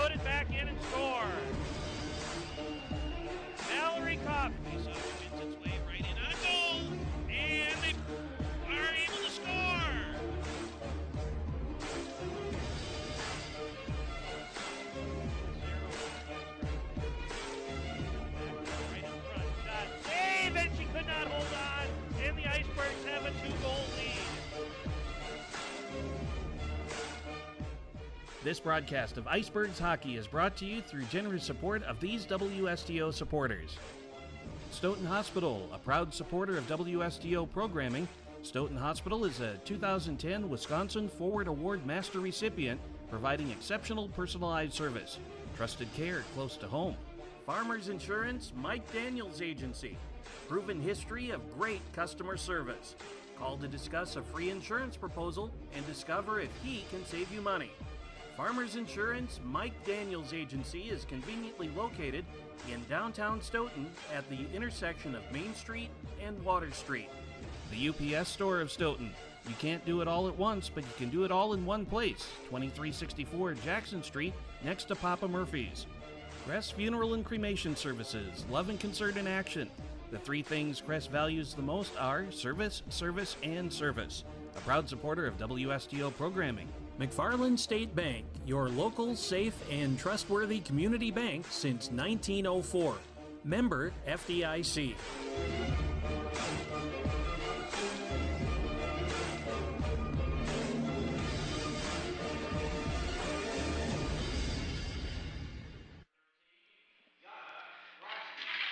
put it back in and score. Mallory Cobb wins its way right in on goal, and they are able to score. Right in front, shot, save, and she could not hold on, and the Icebergs have a 2-goal lead. This broadcast of Icebergs Hockey is brought to you through generous support of these WSTO supporters. Stoughton Hospital, a proud supporter of WSTO programming. Stoughton Hospital is a 2010 Wisconsin Forward Award Master recipient, providing exceptional personalized service. Trusted care close to home. Farmers Insurance, Mike Daniels Agency. Proven history of great customer service. Call to discuss a free insurance proposal and discover if he can save you money. Farmers Insurance, Mike Daniels Agency is conveniently located in downtown Stoughton at the intersection of Main Street and Water Street. The UPS store of Stoughton. You can't do it all at once, but you can do it all in one place. 2364 Jackson Street, next to Papa Murphy's. Crest Funeral and Cremation Services, love and concern in action. The three things Crest values the most are service, service, and service. A proud supporter of WSTO programming. McFarland State Bank, your local, safe, and trustworthy community bank since 1904. Member FDIC.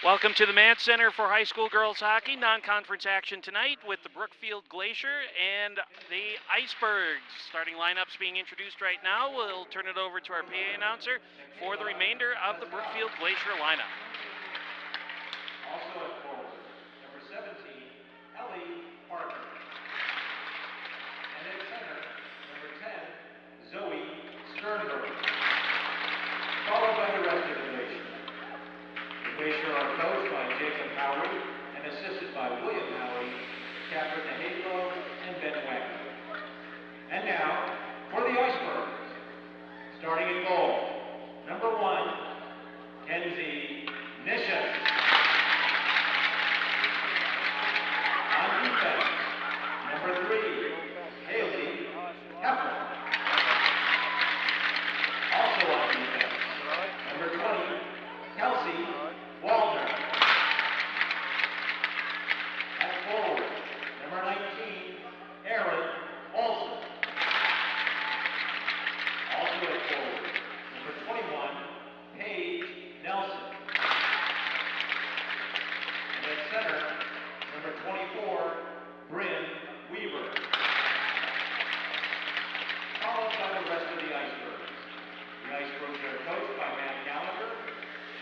Welcome to the Mance Center for High School Girls Hockey. Non-conference action tonight with the Brookfield Glacier and the Icebergs. Starting lineups being introduced right now. We'll turn it over to our PA announcer for the remainder of the Brookfield Glacier lineup. Also at forward, number 17, Ellie Parker. And at center, number 10, Zoe Sternberg. Followed by the rest of the Glacier. Glacier are coached by Jacob Howard and assisted by William Howard, Catherine DeHalo, and Ben Wagner. And now, for the Icebergs. Starting at goal, number 1, Kenzie Nishas. On defense, number 3, Haley Heffer. Also on defense, number 20, Kelsey Waldner. At forward, number 19, Aaron Olson. Also at forward, number 21, Paige Nelson. And at center, number 24, Bryn Weaver. Followed by the rest of the Icebergs. The Icebergs are coached by Matt Gallagher,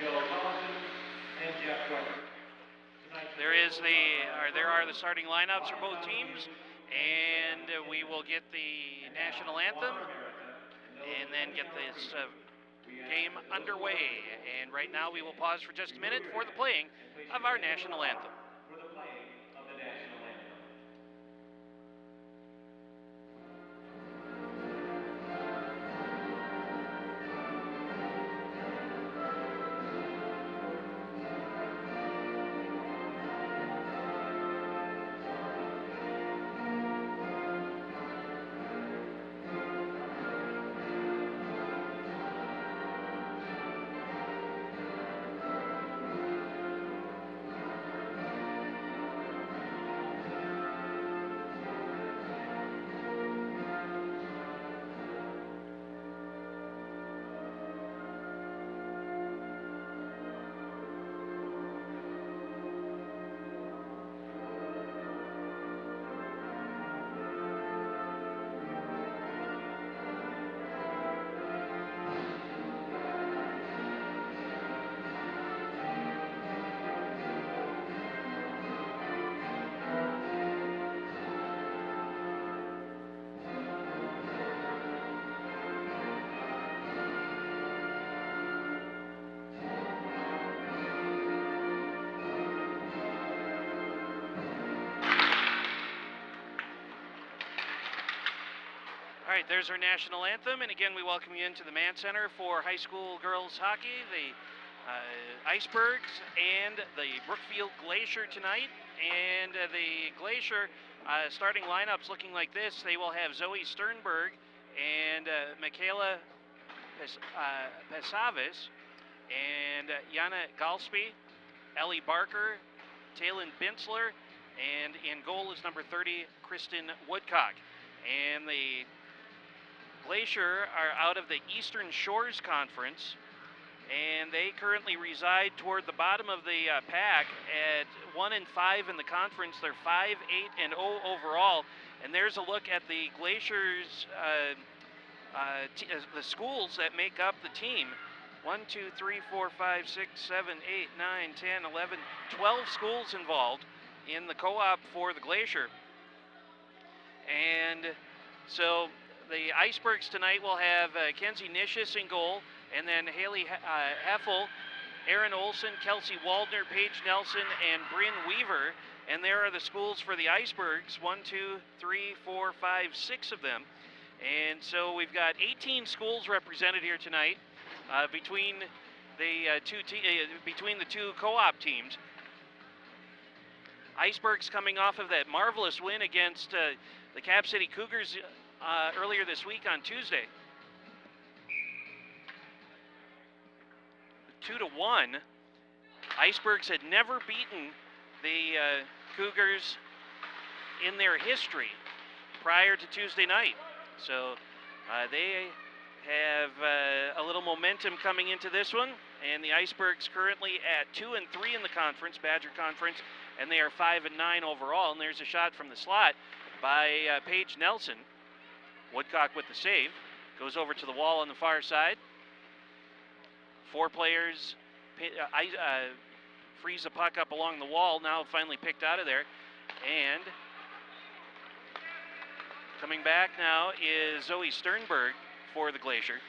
Joe Thompson, and Jeff Weber. There are the starting lineups for both teams, and we will get the national anthem and then get this game underway. And right now we will pause for just a minute for the playing of our national anthem. For the playing of the national anthem. All right, there's our national anthem, and again, we welcome you into the Mann Center for high school girls hockey, the Icebergs and the Brookfield Glacier tonight. And the Glacier starting lineups looking like this. They will have Zoe Sternberg and Michaela Pesavis and Jana Galsby, Ellie Barker, Talon Bintzler, and in goal is number 30, Kristen Woodcock. And the Glacier are out of the Eastern Shores Conference, and they currently reside toward the bottom of the pack at 1-5 in the conference. They're 5-8-0 overall, and there's a look at the Glacier's the schools that make up the team. 1, 2, 3, 4, 5, 6, 7, 8, 9, 10, 11, 12 schools involved in the co-op for the Glacier. And so the Icebergs tonight will have Kenzie Nishis in goal, and then Haley Heffel, Aaron Olson, Kelsey Waldner, Paige Nelson, and Bryn Weaver. And there are the schools for the Icebergs, 1, 2, 3, 4, 5, 6 of them. And so we've got 18 schools represented here tonight between the two co-op teams. Icebergs coming off of that marvelous win against the Cap City Cougars earlier this week on Tuesday. 2-1. Icebergs had never beaten the Cougars in their history prior to Tuesday night. So they have a little momentum coming into this one, and the Icebergs currently at 2-3 in the conference, Badger Conference, and they are 5-9 overall. And there's a shot from the slot by Paige Nelson. Woodcock with the save, goes over to the wall on the far side. 4 players freeze the puck up along the wall, now finally picked out of there. And coming back now is Zoe Sternberg for the Glacier.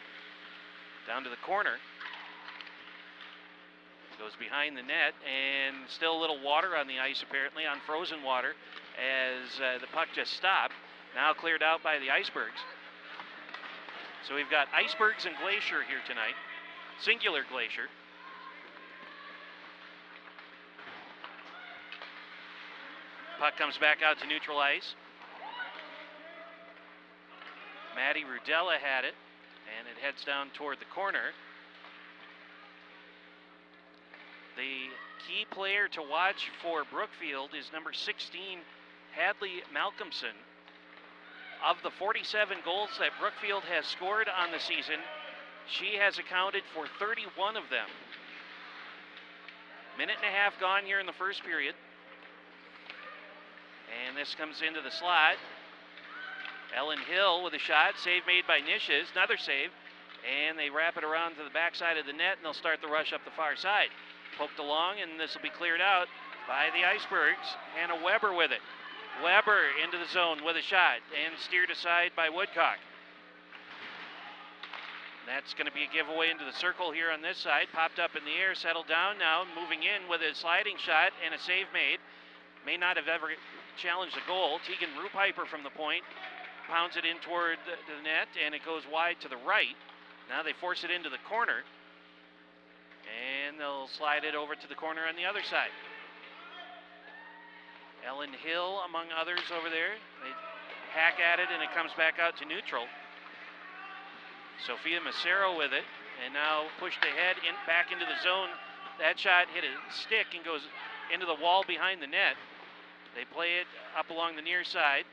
Down to the corner. Goes behind the net, and still a little water on the ice apparently, on frozen water, as the puck just stopped. Now cleared out by the Icebergs. So we've got Icebergs and Glacier here tonight. Singular Glacier. Puck comes back out to neutral ice. Maddie Rudella had it, and it heads down toward the corner. The key player to watch for Brookfield is number 16, Hadley Malcolmson. Of the 47 goals that Brookfield has scored on the season, she has accounted for 31 of them. Minute and a half gone here in the first period. And this comes into the slot. Ellen Hill with a shot, save made by Nishes, another save, and they wrap it around to the backside of the net, and they'll start the rush up the far side. Poked along, and this will be cleared out by the Icebergs. Hannah Weber with it. Weber into the zone with a shot, and steered aside by Woodcock. That's going to be a giveaway into the circle here on this side. Popped up in the air, settled down now, moving in with a sliding shot and a save made. May not have ever challenged the goal. Tegan Rupiper from the point pounds it in toward the net, and it goes wide to the right. Now they force it into the corner, and they'll slide it over to the corner on the other side. Ellen Hill, among others over there. They hack at it, and it comes back out to neutral. Sophia Macero with it, and now pushed ahead back into the zone. That shot hit a stick and goes into the wall behind the net. They play it up along the near side.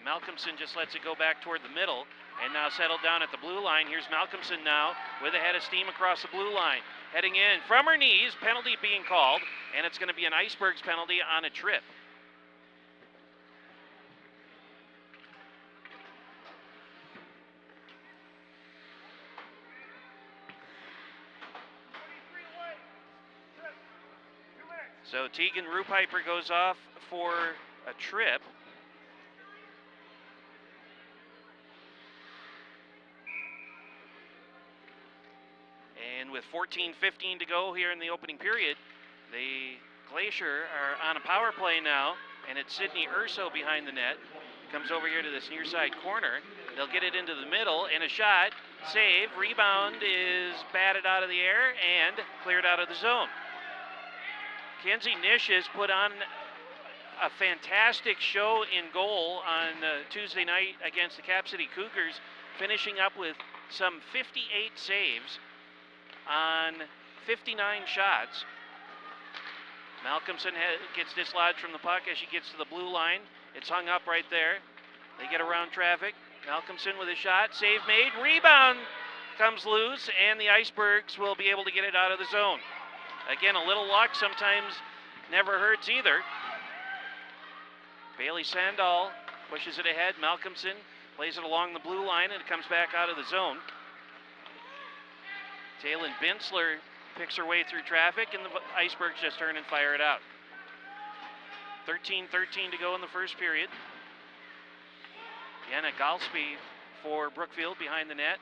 Malcolmson just lets it go back toward the middle, and now settled down at the blue line. Here's Malcolmson now with a head of steam across the blue line. Heading in from her knees, penalty being called, and it's going to be an Icebergs penalty on a trip. So Tegan Rupiper goes off for a trip. And with 14:15 to go here in the opening period, the Glacier are on a power play now, and it's Sydney Urso behind the net. Comes over here to this near side corner, They'll get it into the middle, and a shot, save, rebound is batted out of the air and cleared out of the zone. Kenzie Nish has put on a fantastic show in goal on Tuesday night against the Cap City Cougars, finishing up with some 58 saves on 59 shots. Malcolmson gets dislodged from the puck as she gets to the blue line. It's hung up right there. They get around traffic. Malcolmson with a shot, save made, rebound comes loose, and the Icebergs will be able to get it out of the zone. Again, a little luck sometimes never hurts either. Bailey Sandall pushes it ahead. Malcolmson plays it along the blue line, and it comes back out of the zone. Taylin Binsler picks her way through traffic, and the Icebergs just turn and fire it out. 13-13 to go in the first period. Jenna Galsby for Brookfield behind the net.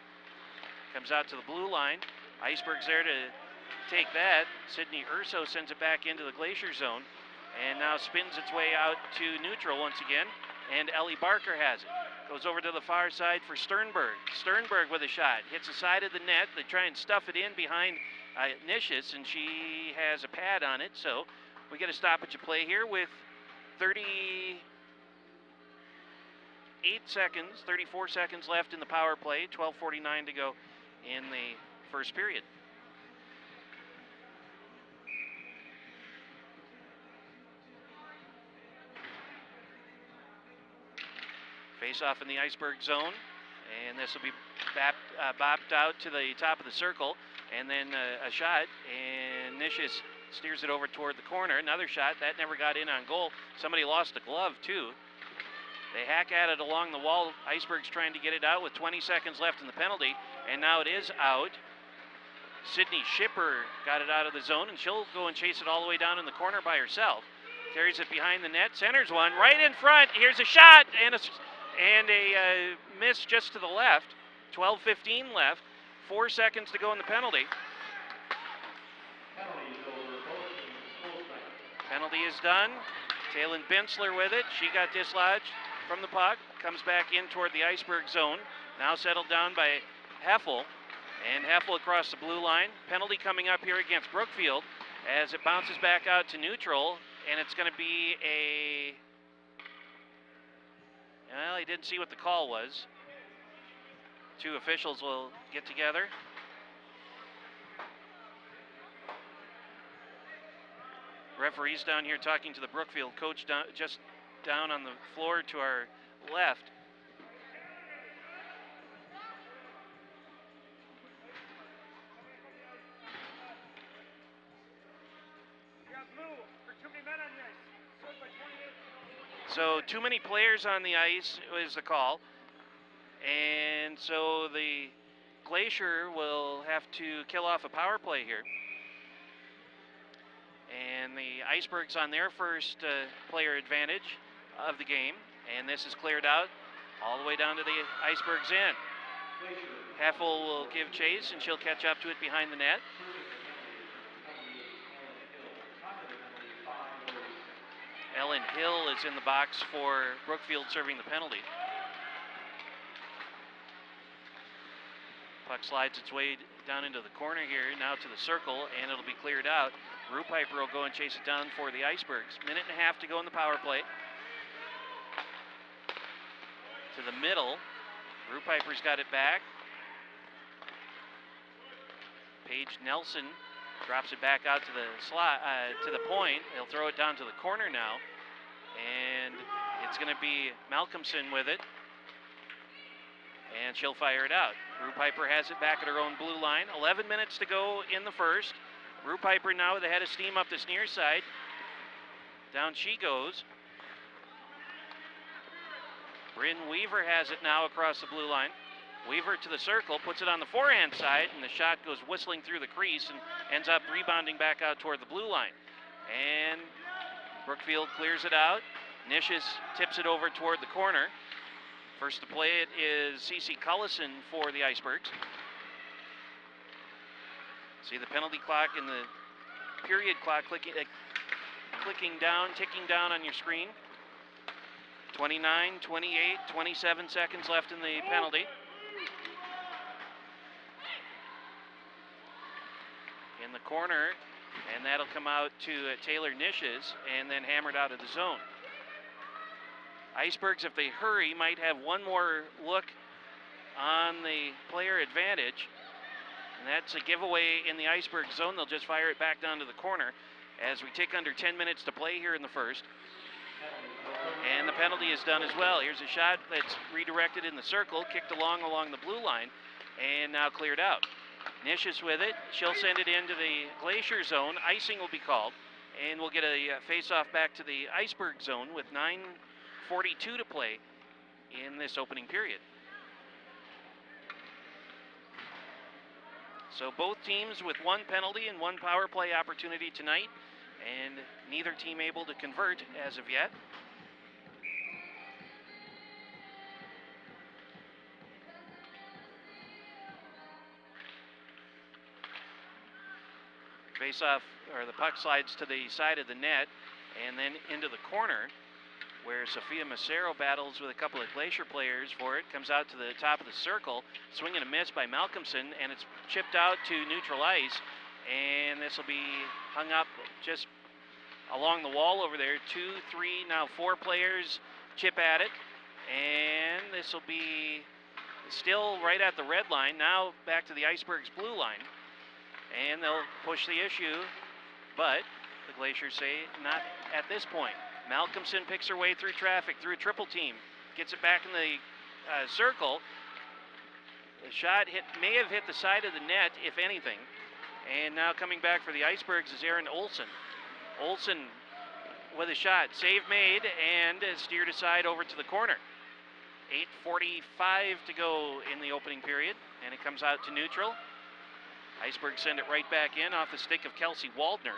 Comes out to the blue line. Icebergs there to take that. Sydney Urso sends it back into the Glacier zone, and now spins its way out to neutral once again, and Ellie Barker has it. Goes over to the far side for Sternberg. Sternberg with a shot. Hits the side of the net. They try and stuff it in behind Nishis, and she has a pad on it, so we get a stoppage of play here with 34 seconds left in the power play, 12:49 to go in the first period. Face off in the Iceberg zone, and this will be bopped out to the top of the circle, and then a shot, and Nishis steers it over toward the corner. Another shot, that never got in on goal. Somebody lost a glove too. They hack at it along the wall. Icebergs trying to get it out with 20 seconds left in the penalty, and now it is out. Sydney Shipper got it out of the zone, and she'll go and chase it all the way down in the corner by herself. Carries it behind the net, centers one, right in front. Here's a shot, and a miss just to the left. 12:15 left, 4 seconds to go in the penalty. Penalty is done. Taylin Binsler with it. She got dislodged from the puck. Comes back in toward the Iceberg zone. Now settled down by Heffel. And Heffel across the blue line. Penalty coming up here against Brookfield as it bounces back out to neutral. And it's going to be a... Well, I didn't see what the call was. Two officials will get together. Referees down here talking to the Brookfield coach just down on the floor to our left. So too many players on the ice is the call. And so the Glacier will have to kill off a power play here. And the Icebergs on their first player advantage of the game. And this is cleared out all the way down to the Icebergs end. Heffel will give chase, and she'll catch up to it behind the net. Ellen Hill is in the box for Brookfield serving the penalty. Puck slides its way down into the corner here, now to the circle, and it'll be cleared out. Rue Piper will go and chase it down for the Icebergs. Minute and a half to go in the power play. To the middle. Rue Piper's got it back. Paige Nelson drops it back out to the slot, to the point. They'll throw it down to the corner now. And it's going to be Malcolmson with it. And she'll fire it out. Rue Piper has it back at her own blue line. 11 minutes to go in the first. Rue Piper now with a head of steam up this near side. Down she goes. Bryn Weaver has it now across the blue line. Weaver to the circle, puts it on the forehand side, and the shot goes whistling through the crease and ends up rebounding back out toward the blue line. And Brookfield clears it out. Nishis tips it over toward the corner. First to play it is Cece Cullison for the Icebergs. See the penalty clock and the period clock clicking down, ticking down on your screen. 29, 28, 27 seconds left in the penalty. In the corner, and that'll come out to Taylor Nishes, and then hammered out of the zone. Icebergs, if they hurry, might have one more look on the player advantage, and that's a giveaway in the Iceberg zone. They'll just fire it back down to the corner as we tick under 10 minutes to play here in the first. And the penalty is done as well. Here's a shot that's redirected in the circle, kicked along the blue line, and now cleared out. Nishes with it. She'll send it into the Glacier zone. Icing will be called, and we'll get a face-off back to the Iceberg zone with 9:42 to play in this opening period. So both teams with one penalty and one power play opportunity tonight, and neither team able to convert as of yet. Face-off, or the puck slides to the side of the net and then into the corner, where Sophia Macero battles with a couple of Glacier players for it. Comes out to the top of the circle, swing and a miss by Malcolmson, and it's chipped out to neutral ice, and this will be hung up just along the wall over there. 2, 3, now 4 players chip at it, and this will be still right at the red line. Now back to the Icebergs blue line, and they'll push the issue, but the Glaciers say not at this point. Malcolmson picks her way through traffic, through a triple team, gets it back in the circle. The shot may have hit the side of the net, if anything. And now coming back for the Icebergs is Erin Olsen. Olsen with a shot, save made, and steered aside over to the corner. 8:45 to go in the opening period, and it comes out to neutral. Icebergs send it right back in off the stick of Kelsey Waldner.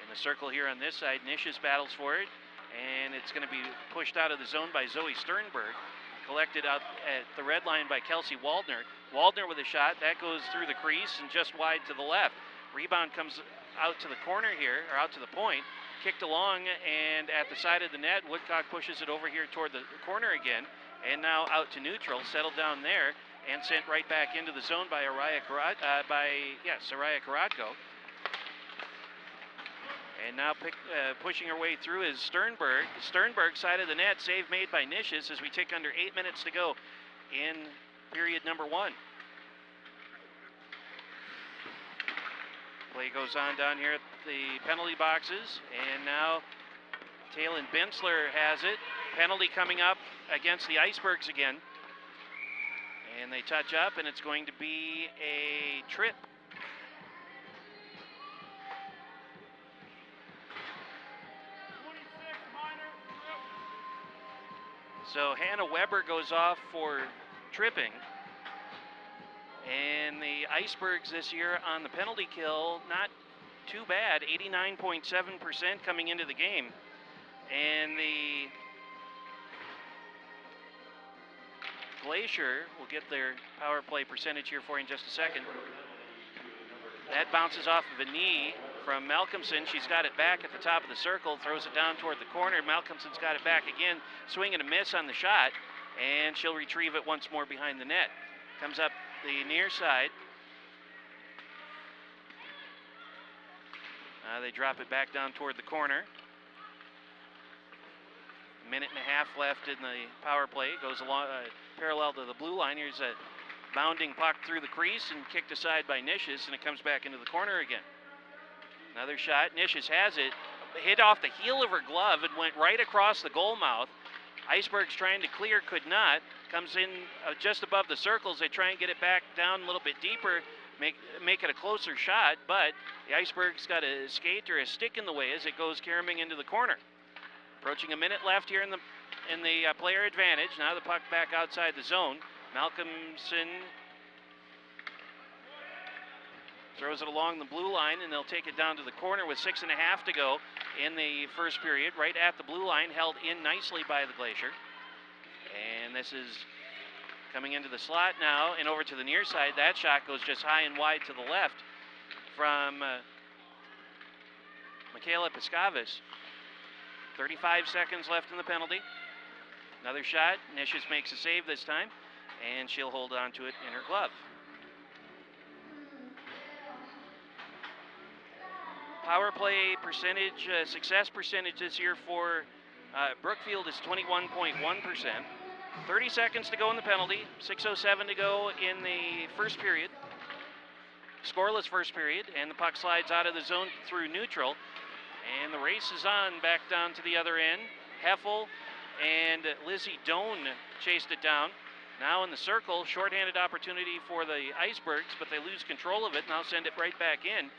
In the circle here on this side, Nishes battles for it, and it's going to be pushed out of the zone by Zoe Sternberg. Collected out at the red line by Kelsey Waldner. Waldner with a shot, that goes through the crease and just wide to the left. Rebound comes out to the corner here, or out to the point, kicked along, and at the side of the net, Woodcock pushes it over here toward the corner again, and now out to neutral, settled down there, and sent right back into the zone by Araya Karatko. And now pushing her way through is Sternberg. Sternberg side of the net, save made by Nishes as we tick under 8 minutes to go in period number 1. Play goes on down here at the penalty boxes, and now Taylin Bensler has it. Penalty coming up against the Icebergs again. And they touch up, and it's going to be a trip. So Hannah Weber goes off for tripping. And the Icebergs this year on the penalty kill, not too bad, 89.7% coming into the game. And the Glacier will get their power play percentage here for you in just a second. That bounces off of a knee from Malcolmson. She's got it back at the top of the circle, throws it down toward the corner. Malcolmson's got it back again, swing and a miss on the shot, and she'll retrieve it once more behind the net. Comes up the near side. They drop it back down toward the corner. Minute and a half left in the power play. Goes along parallel to the blue line. Here's a bounding puck through the crease and kicked aside by Nishes, and it comes back into the corner again. Another shot. Nishes has it. Hit off the heel of her glove and went right across the goal mouth. Icebergs trying to clear, could not. Comes in just above the circles. They try and get it back down a little bit deeper, make it a closer shot, but the Icebergs got a skate or a stick in the way as it goes caroming into the corner. Approaching a minute left here in the player advantage. Now the puck back outside the zone. Malcolmson throws it along the blue line, and they'll take it down to the corner with 6.5 to go in the first period. Right at the blue line, held in nicely by the Glacier. And this is coming into the slot now and over to the near side. That shot goes just high and wide to the left from Michaela Piscavas. 35 seconds left in the penalty. Another shot. Nishis makes a save this time, and she'll hold on to it in her glove. Power play percentage, success percentage this year for Brookfield is 21.1%. 30 seconds to go in the penalty, 6:07 to go in the first period. Scoreless first period, and the puck slides out of the zone through neutral. And the race is on back down to the other end. Heffel and Lizzie Doan chased it down. Now in the circle, shorthanded opportunity for the Icebergs, but they lose control of it. Now send it right back in.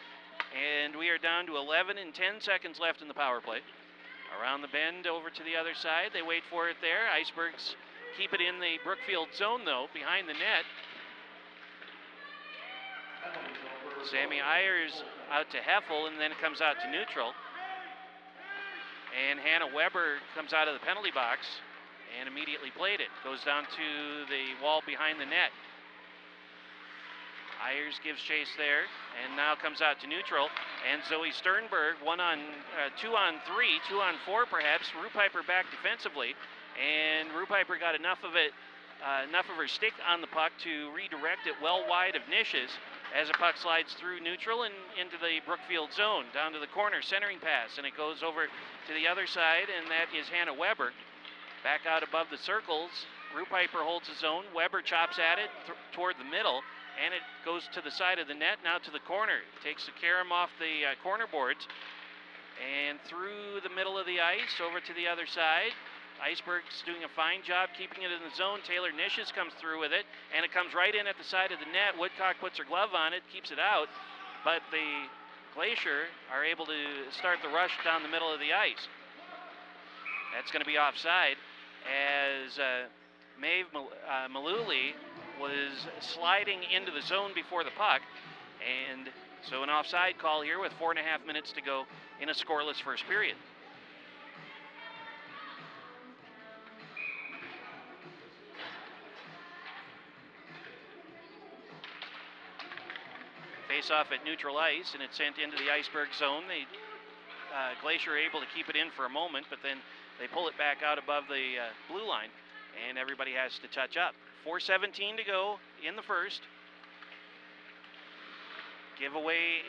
And we are down to 11 and 10 seconds left in the power play. Around the bend over to the other side. They wait for it there. Icebergs keep it in the Brookfield zone, though, behind the net. Sammy Ayers out to Heffel, and then it comes out to neutral. And Hannah Weber comes out of the penalty box and immediately played it. Goes down to the wall behind the net. Ayers gives chase there, and now comes out to neutral. And Zoe Sternberg, 2 on 3, 2 on 4 perhaps. Rupiper back defensively, and Rupiper got enough of her stick on the puck to redirect it well wide of Nishis as the puck slides through neutral and into the Brookfield zone, down to the corner, centering pass, and it goes over to the other side, and that is Hannah Weber. Back out above the circles, Rupiper holds his own. Weber chops at it toward the middle, and it goes to the side of the net, now to the corner. Takes the carom off the corner boards, and through the middle of the ice, over to the other side. Icebergs doing a fine job keeping it in the zone. Taylor Nishis comes through with it, and it comes right in at the side of the net. Woodcock puts her glove on it, keeps it out, but the Glacier are able to start the rush down the middle of the ice. That's going to be offside, as Maeve Maluli was sliding into the zone before the puck, and so an offside call here with 4.5 minutes to go in a scoreless first period. Face-off at neutral ice, and it's sent into the Iceberg zone. The Glacier are able to keep it in for a moment, but then they pull it back out above the blue line, and everybody has to touch up. 4:17 to go in the first. Give away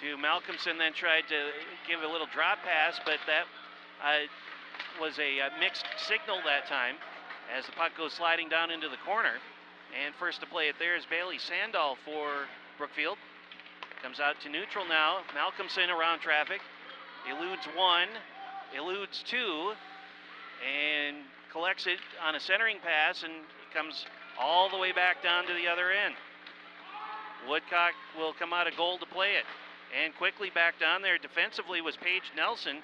to Malcolmson, then tried to give a little drop pass, but that was a mixed signal that time as the puck goes sliding down into the corner. And first to play it there is Bailey Sandall for Brookfield. Comes out to neutral now. Malcolmson around traffic. Eludes one, eludes two, and collects it on a centering pass, and it comes all the way back down to the other end. Woodcock will come out of goal to play it. And quickly back down there defensively was Paige Nelson.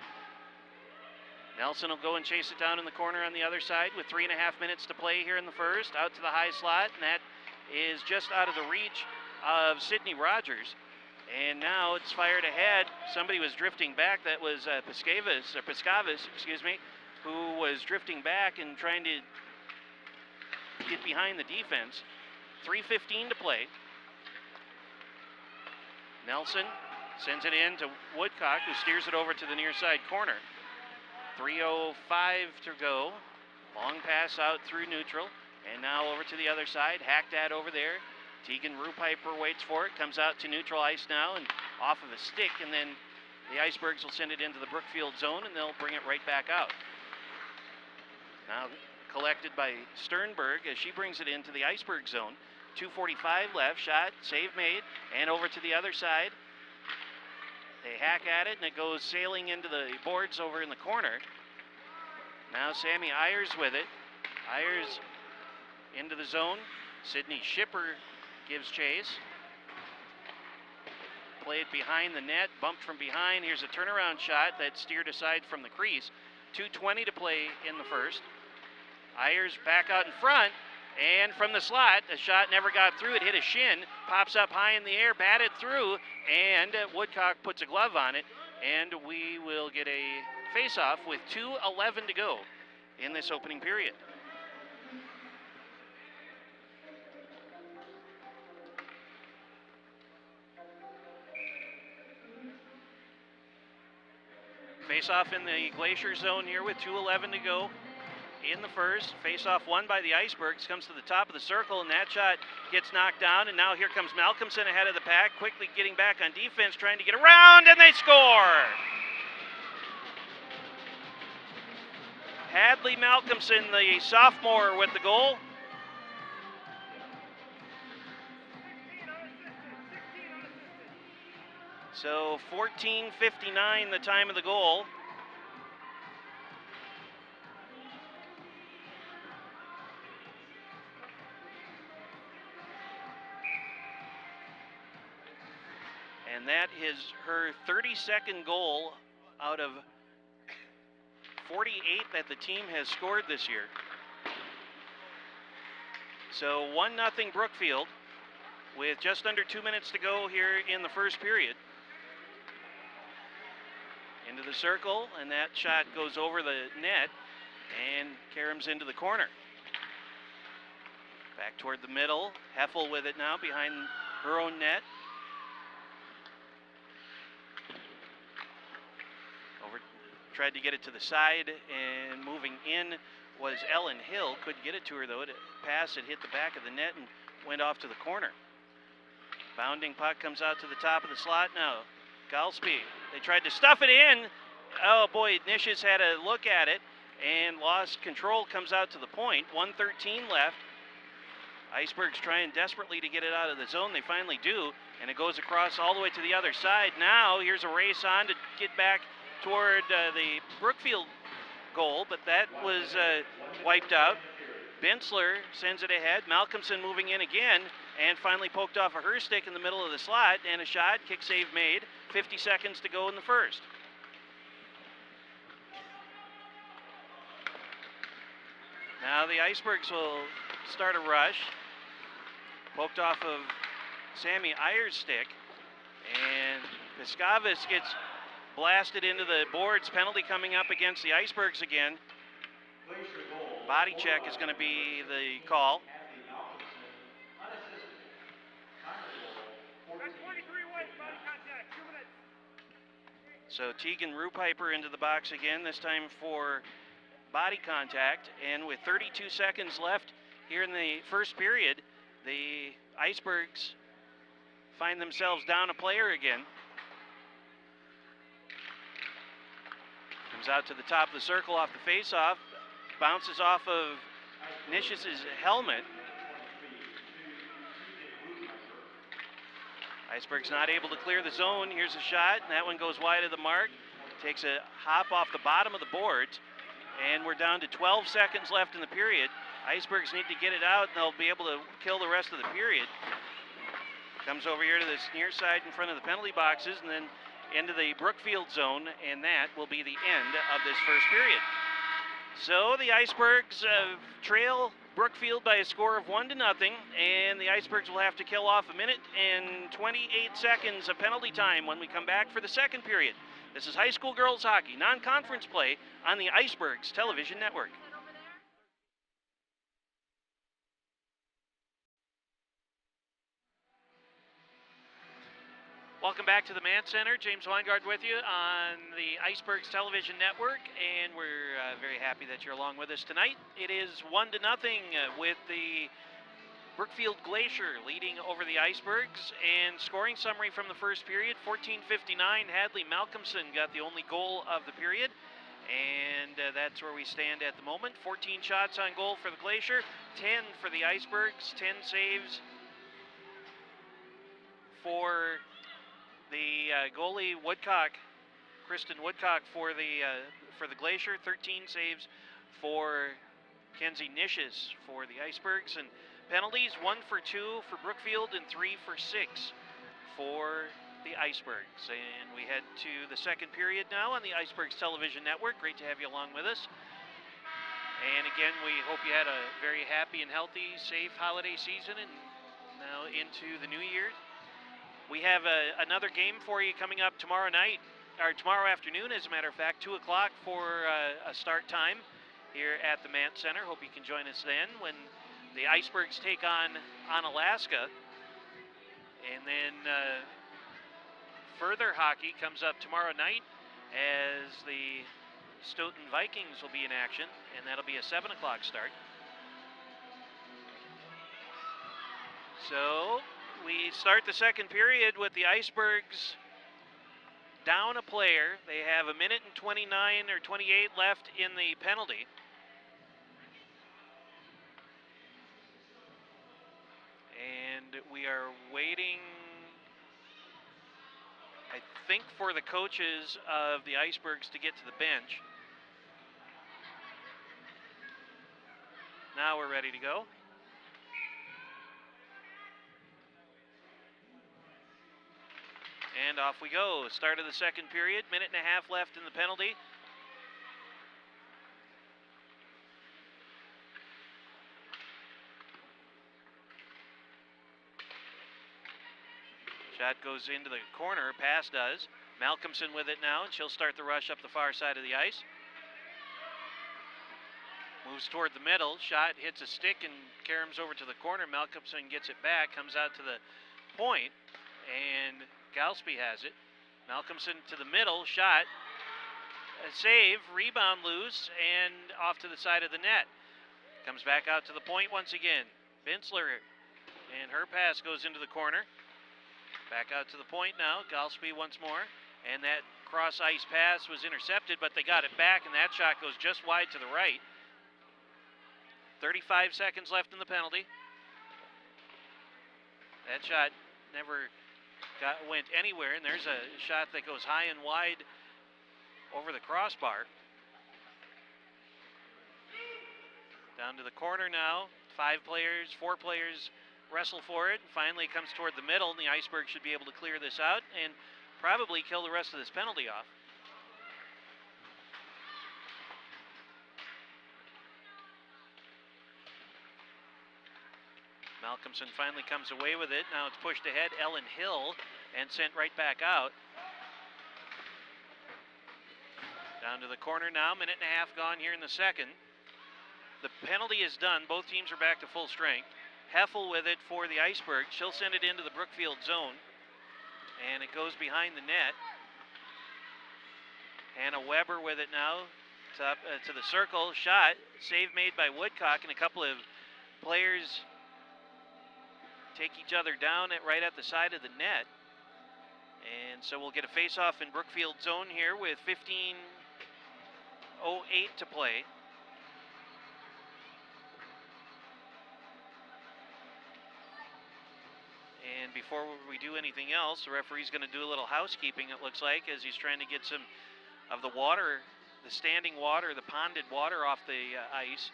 Nelson will go and chase it down in the corner on the other side with 3.5 minutes to play here in the first. Out to the high slot, and that is just out of the reach of Sydney Rogers. And now it's fired ahead. Somebody was drifting back. That was Piscavas, who was drifting back and trying to get behind the defense. 3:15 to play. Nelson sends it in to Woodcock, who steers it over to the near side corner. 3:05 to go. Long pass out through neutral, and now over to the other side. Hacked at over there. Tegan Rupiper waits for it, comes out to neutral ice now and off of a stick, and then the Icebergs will send it into the Brookfield zone, and they'll bring it right back out. Now collected by Sternberg as she brings it into the Iceberg zone. 2:45 left, shot, save made, and over to the other side. They hack at it, and it goes sailing into the boards over in the corner. Now Sammy Ayers with it. Ayers into the zone. Sydney Shipper gives chase. Played behind the net, bumped from behind. Here's a turnaround shot that steered aside from the crease. 2:20 to play in the first. Ayers back out in front, and from the slot, a shot never got through. It hit a shin, pops up high in the air, batted through, and Woodcock puts a glove on it, and we will get a face-off with 2:11 to go in this opening period. Face-off in the Glacier zone here with 2:11 to go in the first. Face-off won by the Icebergs. Comes to the top of the circle, and that shot gets knocked down. And now here comes Malcolmson ahead of the pack, quickly getting back on defense, trying to get around, and they score! Hadley Malcolmson, the sophomore, with the goal. So 14:59 the time of the goal. And that is her 32nd goal out of 48 that the team has scored this year. So 1-0 Brookfield with just under 2 minutes to go here in the first period. Into the circle, and that shot goes over the net and caroms into the corner. Back toward the middle. Heffel with it now behind her own net. Tried to get it to the side, and moving in was Ellen Hill. Couldn't get it to her though. It passed, it hit the back of the net and went off to the corner. Bounding puck comes out to the top of the slot now. Galsby, they tried to stuff it in. Oh boy, Nishes had a look at it and lost control, comes out to the point. 1:13 left. Icebergs trying desperately to get it out of the zone. They finally do, and it goes across all the way to the other side. Now here's a race on to get back toward the Brookfield goal, but that was wiped out. Bensler sends it ahead. Malcolmson moving in again, and finally poked off of her stick in the middle of the slot, and a shot, kick save made. 50 seconds to go in the first. Now the Icebergs will start a rush. Poked off of Sammy Ayer's stick, and Piscavas gets blasted into the boards. Penalty coming up against the Icebergs again. Body check is going to be the call. So Tegan Rupiper into the box again, this time for body contact. And with 32 seconds left here in the first period, the Icebergs find themselves down a player again. Comes out to the top of the circle off the face-off, bounces off of Nishis' helmet. Icebergs not able to clear the zone. Here's a shot, and that one goes wide of the mark. Takes a hop off the bottom of the boards, and we're down to 12 seconds left in the period. Icebergs need to get it out, and they'll be able to kill the rest of the period. Comes over here to this near side in front of the penalty boxes, and then into the Brookfield zone, and that will be the end of this first period. So the Icebergs trail Brookfield by a score of 1-0, and the Icebergs will have to kill off 1 minute and 28 seconds of penalty time when we come back for the second period. This is high school girls hockey, non-conference play on the Icebergs Television Network. Welcome back to the Mann Center. James Weingard with you on the Icebergs Television Network, and we're very happy that you're along with us tonight. It is 1-0 with the Brookfield Glacier leading over the Icebergs. And scoring summary from the first period, 14:59, Hadley Malcolmson got the only goal of the period, and that's where we stand at the moment. 14 shots on goal for the Glacier, 10 for the Icebergs, 10 saves for the goalie Woodcock, Kristen Woodcock for the Glacier, 13 saves for Kenzie Nishes for the Icebergs, and penalties 1 for 2 for Brookfield and 3 for 6 for the Icebergs. And we head to the second period now on the Icebergs Television Network. Great to have you along with us. And again, we hope you had a very happy and healthy, safe holiday season, and now into the new year. We have another game for you coming up tomorrow night, or tomorrow afternoon, as a matter of fact, 2 o'clock for a start time here at the Mann Center. Hope you can join us then when the Icebergs take on Alaska. And then further hockey comes up tomorrow night as the Stoughton Vikings will be in action, and that'll be a 7 o'clock start. So we start the second period with the Icebergs down a player. They have 1:29 or 28 left in the penalty. And we are waiting, I think, for the coaches of the Icebergs to get to the bench. Now we're ready to go. And off we go. Start of the second period, 1.5 left in the penalty. Shot goes into the corner, pass does. Malcolmson with it now, and she'll start the rush up the far side of the ice. Moves toward the middle, shot hits a stick and caroms over to the corner. Malcolmson gets it back, comes out to the point, and Galsby has it. Malcolmson to the middle, shot, a save, rebound loose, and off to the side of the net. Comes back out to the point once again. Binsler, and her pass goes into the corner. Back out to the point now, Galsby once more, and that cross ice pass was intercepted, but they got it back, and that shot goes just wide to the right. 35 seconds left in the penalty. That shot never went anywhere, and there's a shot that goes high and wide over the crossbar. Down to the corner now, 4 players wrestle for it. Finally it comes toward the middle, and the Icebergs should be able to clear this out and probably kill the rest of this penalty off. Malcolmson finally comes away with it. Now it's pushed ahead, Ellen Hill, and sent right back out. Down to the corner now, 1.5 minutes gone here in the second. The penalty is done. Both teams are back to full strength. Heffel with it for the Icebergs. She'll send it into the Brookfield zone, and it goes behind the net. Hannah Weber with it now to the circle. Shot, save made by Woodcock, and a couple of players take each other down right at the side of the net. And so we'll get a face-off in Brookfield zone here with 15:08 to play. And before we do anything else, the referee's going to do a little housekeeping, it looks like, as he's trying to get some of the water, the standing water, the ponded water off the ice,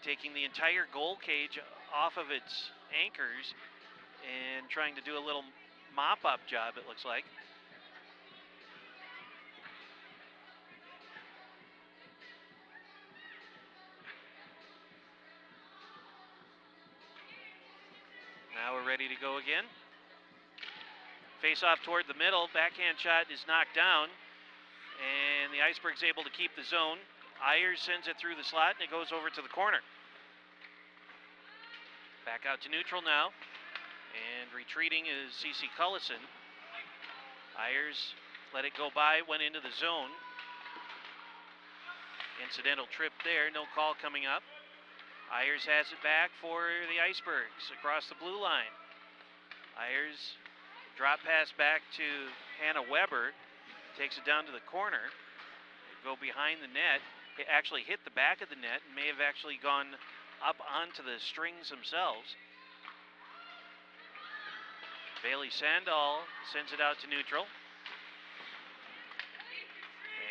taking the entire goal cage off of its anchors and trying to do a little mop-up job, it looks like. Now we're ready to go again. Face off toward the middle. Backhand shot is knocked down, and the Icebergs able to keep the zone. Ayers sends it through the slot, and it goes over to the corner. Back out to neutral now, and retreating is Cece Cullison. Ayers let it go by, went into the zone. Incidental trip there, no call coming up. Ayers has it back for the Icebergs across the blue line. Ayers, drop pass back to Hannah Weber, takes it down to the corner. Go behind the net. It actually hit the back of the net and may have actually gone up onto the strings themselves. Bailey Sandall sends it out to neutral.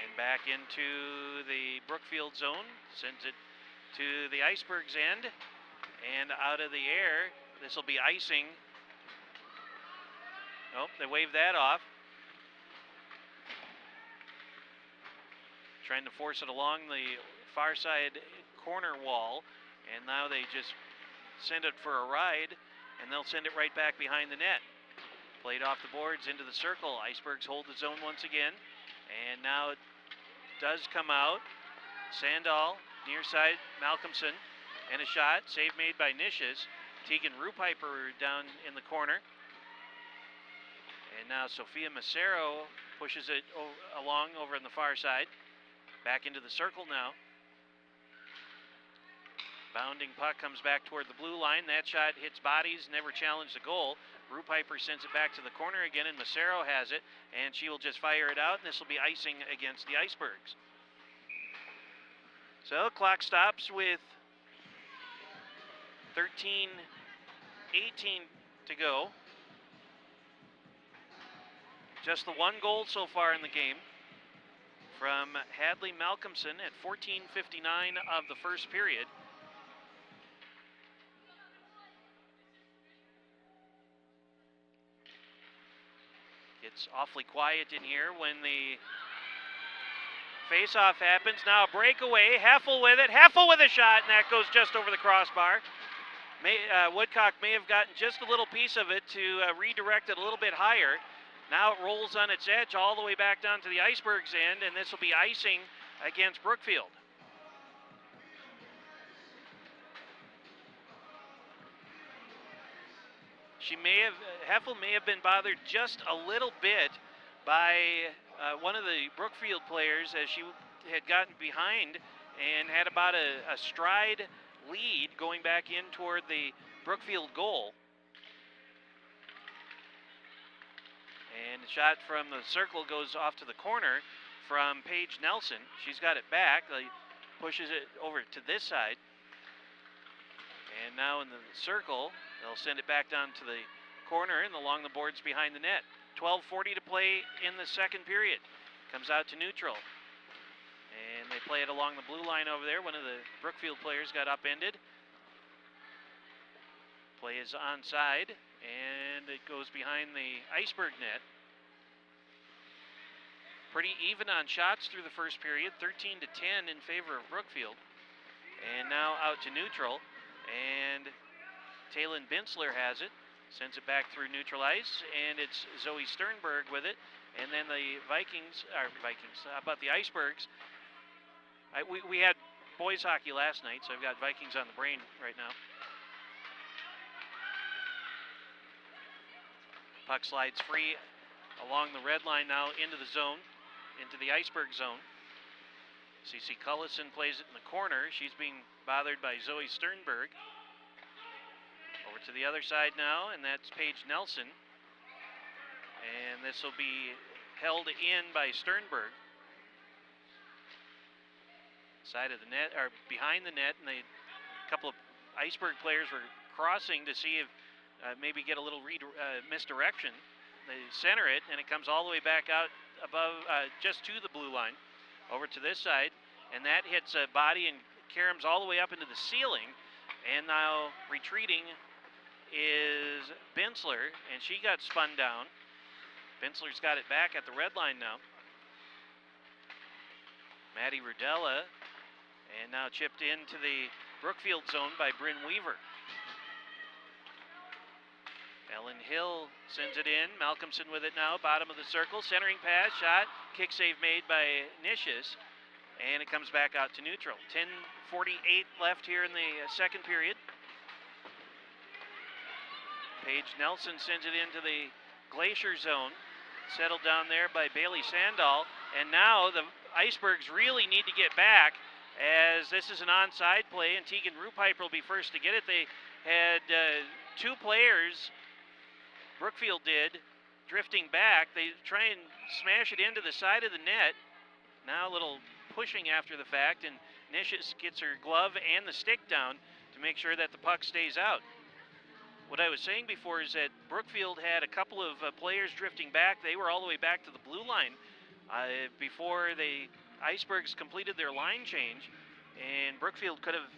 And back into the Brookfield zone, sends it to the Icebergs end, and out of the air. This will be icing. Nope, they waved that off. Trying to force it along the far side corner wall, and now they just send it for a ride, and they'll send it right back behind the net. Played off the boards into the circle. Icebergs hold the zone once again, and now it does come out. Sandall, near side, Malcolmson, and a shot. Save made by Nishes. Tegan Rupiper down in the corner. And now Sophia Macero pushes it along over on the far side. Back into the circle now. Bounding puck comes back toward the blue line. That shot hits bodies, never challenged the goal. Rupiper sends it back to the corner again, and Macero has it, and she will just fire it out, and this will be icing against the Icebergs. So clock stops with 13:18 to go. Just the one goal so far in the game from Hadley Malcolmson at 14:59 of the first period. It's awfully quiet in here when the face-off happens. Now a breakaway, Heffel with it, Heffel with a shot, and that goes just over the crossbar. Woodcock may have gotten just a little piece of it to redirect it a little bit higher. Now it rolls on its edge all the way back down to the Icebergs end, and this will be icing against Brookfield. Heffel may have been bothered just a little bit by one of the Brookfield players as she had gotten behind and had about a stride lead going back in toward the Brookfield goal. And the shot from the circle goes off to the corner from Paige Nelson. She's got it back, pushes it over to this side. And now in the circle, they'll send it back down to the corner and along the boards behind the net. 12:40 to play in the second period. Comes out to neutral. And they play it along the blue line over there. One of the Brookfield players got upended. Play is onside, and it goes behind the Iceberg net. Pretty even on shots through the first period, 13-10 in favor of Brookfield. And now out to neutral, and Taylin Binsler has it, sends it back through neutral ice, and it's Zoe Sternberg with it. And then the how about the Icebergs? We had boys hockey last night, so I've got Vikings on the brain right now. Puck slides free along the red line now into the zone, into the Iceberg zone. CeCe Cullison plays it in the corner. She's being bothered by Zoe Sternberg. Over to the other side now, and that's Paige Nelson. And this will be held in by Sternberg. Side of the net, or behind the net, and a couple of Iceberg players were crossing to see if maybe get a little misdirection. They center it, and it comes all the way back out above, just to the blue line, over to this side, and that hits a body and caroms all the way up into the ceiling. And now retreating is Binsler, and she got spun down. Binsler's got it back at the red line now. Maddie Rudella, and now chipped into the Brookfield zone by Bryn Weaver. Ellen Hill sends it in. Malcolmson with it now, bottom of the circle. Centering pass, shot, kick save made by Nicias, and it comes back out to neutral. 10:48 left here in the second period. Paige Nelson sends it into the Glacier zone, settled down there by Bailey Sandahl, and now the Icebergs really need to get back, as this is an onside play, and Tegan Rupiper will be first to get it. They had two players, Brookfield did, drifting back. They try and smash it into the side of the net. Now a little pushing after the fact, and Nicias gets her glove and the stick down to make sure that the puck stays out. What I was saying before is that Brookfield had a couple of players drifting back. They were all the way back to the blue line before the Icebergs completed their line change, and Brookfield could have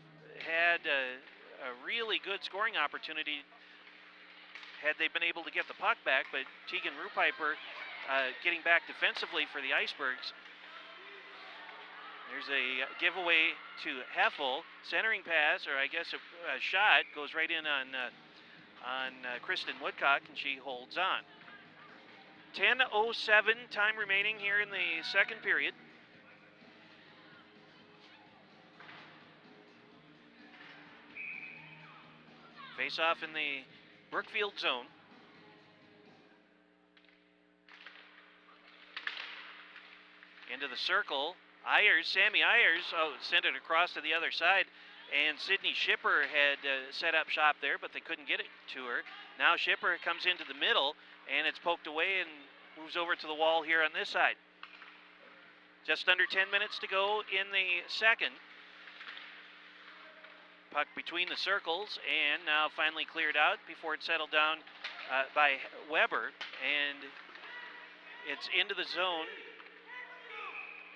had a really good scoring opportunity had they been able to get the puck back, but Tegan Rupiper getting back defensively for the Icebergs. There's a giveaway to Heffel. Centering pass, or I guess a shot, goes right in on Kristen Woodcock, and she holds on. 10:07 time remaining here in the second period. Face off in the Brookfield zone. into the circle. Sammy Ayers, sent it across to the other side. And Sydney Shipper had set up shop there, but they couldn't get it to her. Now Shipper comes into the middle, and it's poked away and moves over to the wall here on this side. Just under 10 minutes to go in the second. Puck between the circles, and now finally cleared out before it settled down by Weber, and it's into the zone.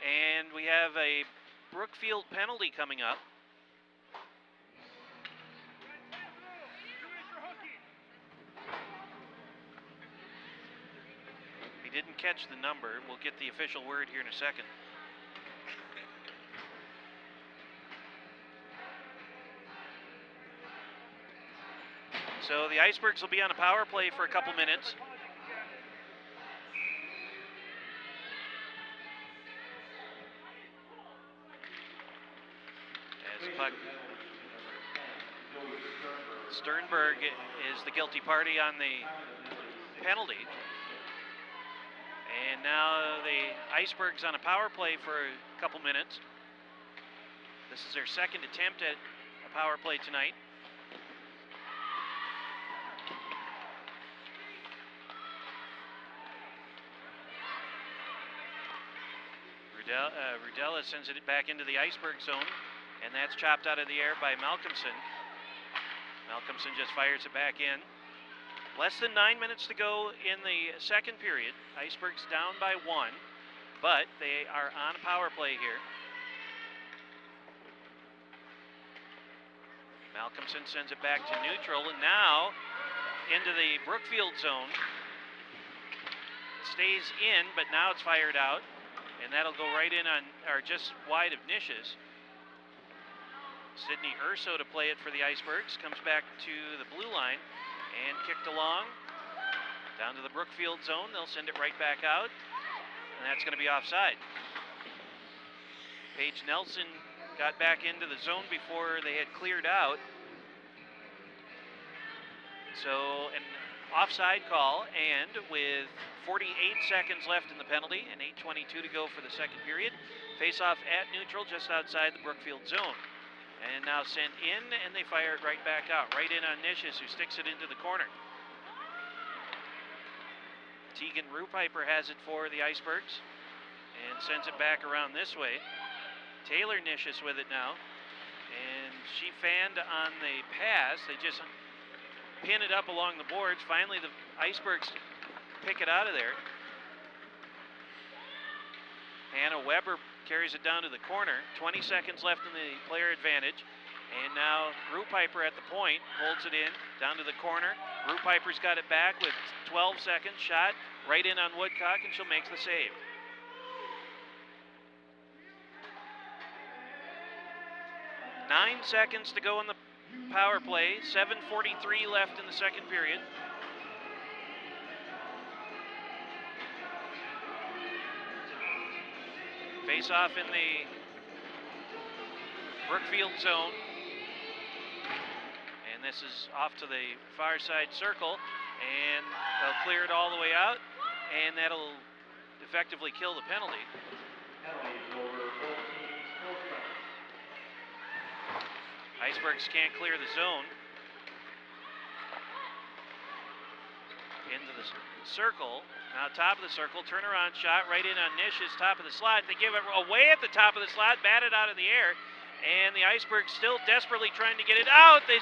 And we have a Brookfield penalty coming up. He didn't catch the number. We'll get the official word here in a second. So the Icebergs will be on a power play for a couple minutes. As puck, Sternberg is the guilty party on the penalty. And now the Icebergs on a power play for a couple minutes. This is their second attempt at a power play tonight. Rudella sends it back into the Iceberg zone, and that's chopped out of the air by Malcolmson. Malcolmson just fires it back in. Less than 9 minutes to go in the second period. Icebergs down by 1, but they are on a power play here. Malcolmson sends it back to neutral, and now into the Brookfield zone. Stays in, but now it's fired out. And that'll go right in on, or just wide of Nish's. Sydney Urso to play it for the Icebergs. Comes back to the blue line and kicked along. Down to the Brookfield zone. They'll send it right back out. And that's going to be offside. Paige Nelson got back into the zone before they had cleared out. So an offside call, and with 48 seconds left in the penalty and 8:22 to go for the second period. Face-off at neutral just outside the Brookfield zone. And now sent in, and they fire it right back out. Right in on Nishis, who sticks it into the corner. Tegan Rupiper has it for the Icebergs and sends it back around this way. Taylor Nishis with it now. And she fanned on the pass. They just pin it up along the boards. Finally, the Icebergs pick it out of there. Hannah Weber carries it down to the corner. 20 seconds left in the player advantage. And now Rupiper at the point holds it in down to the corner. Rupiper's got it back with 12 seconds. Shot right in on Woodcock, and she'll make the save. Nine seconds to go in the power play. 7:43 left in the second period. Face off in the Brookfield zone. And this is off to the far side circle. And they'll clear it all the way out. And that'll effectively kill the penalty. Penalty is over. Both teams full strength. Icebergs can't clear the zone. Into the circle. Now top of the circle, turnaround shot right in on Nish's top of the slot. They give it away at the top of the slot, batted out of the air, and the Icebergs still desperately trying to get it out. This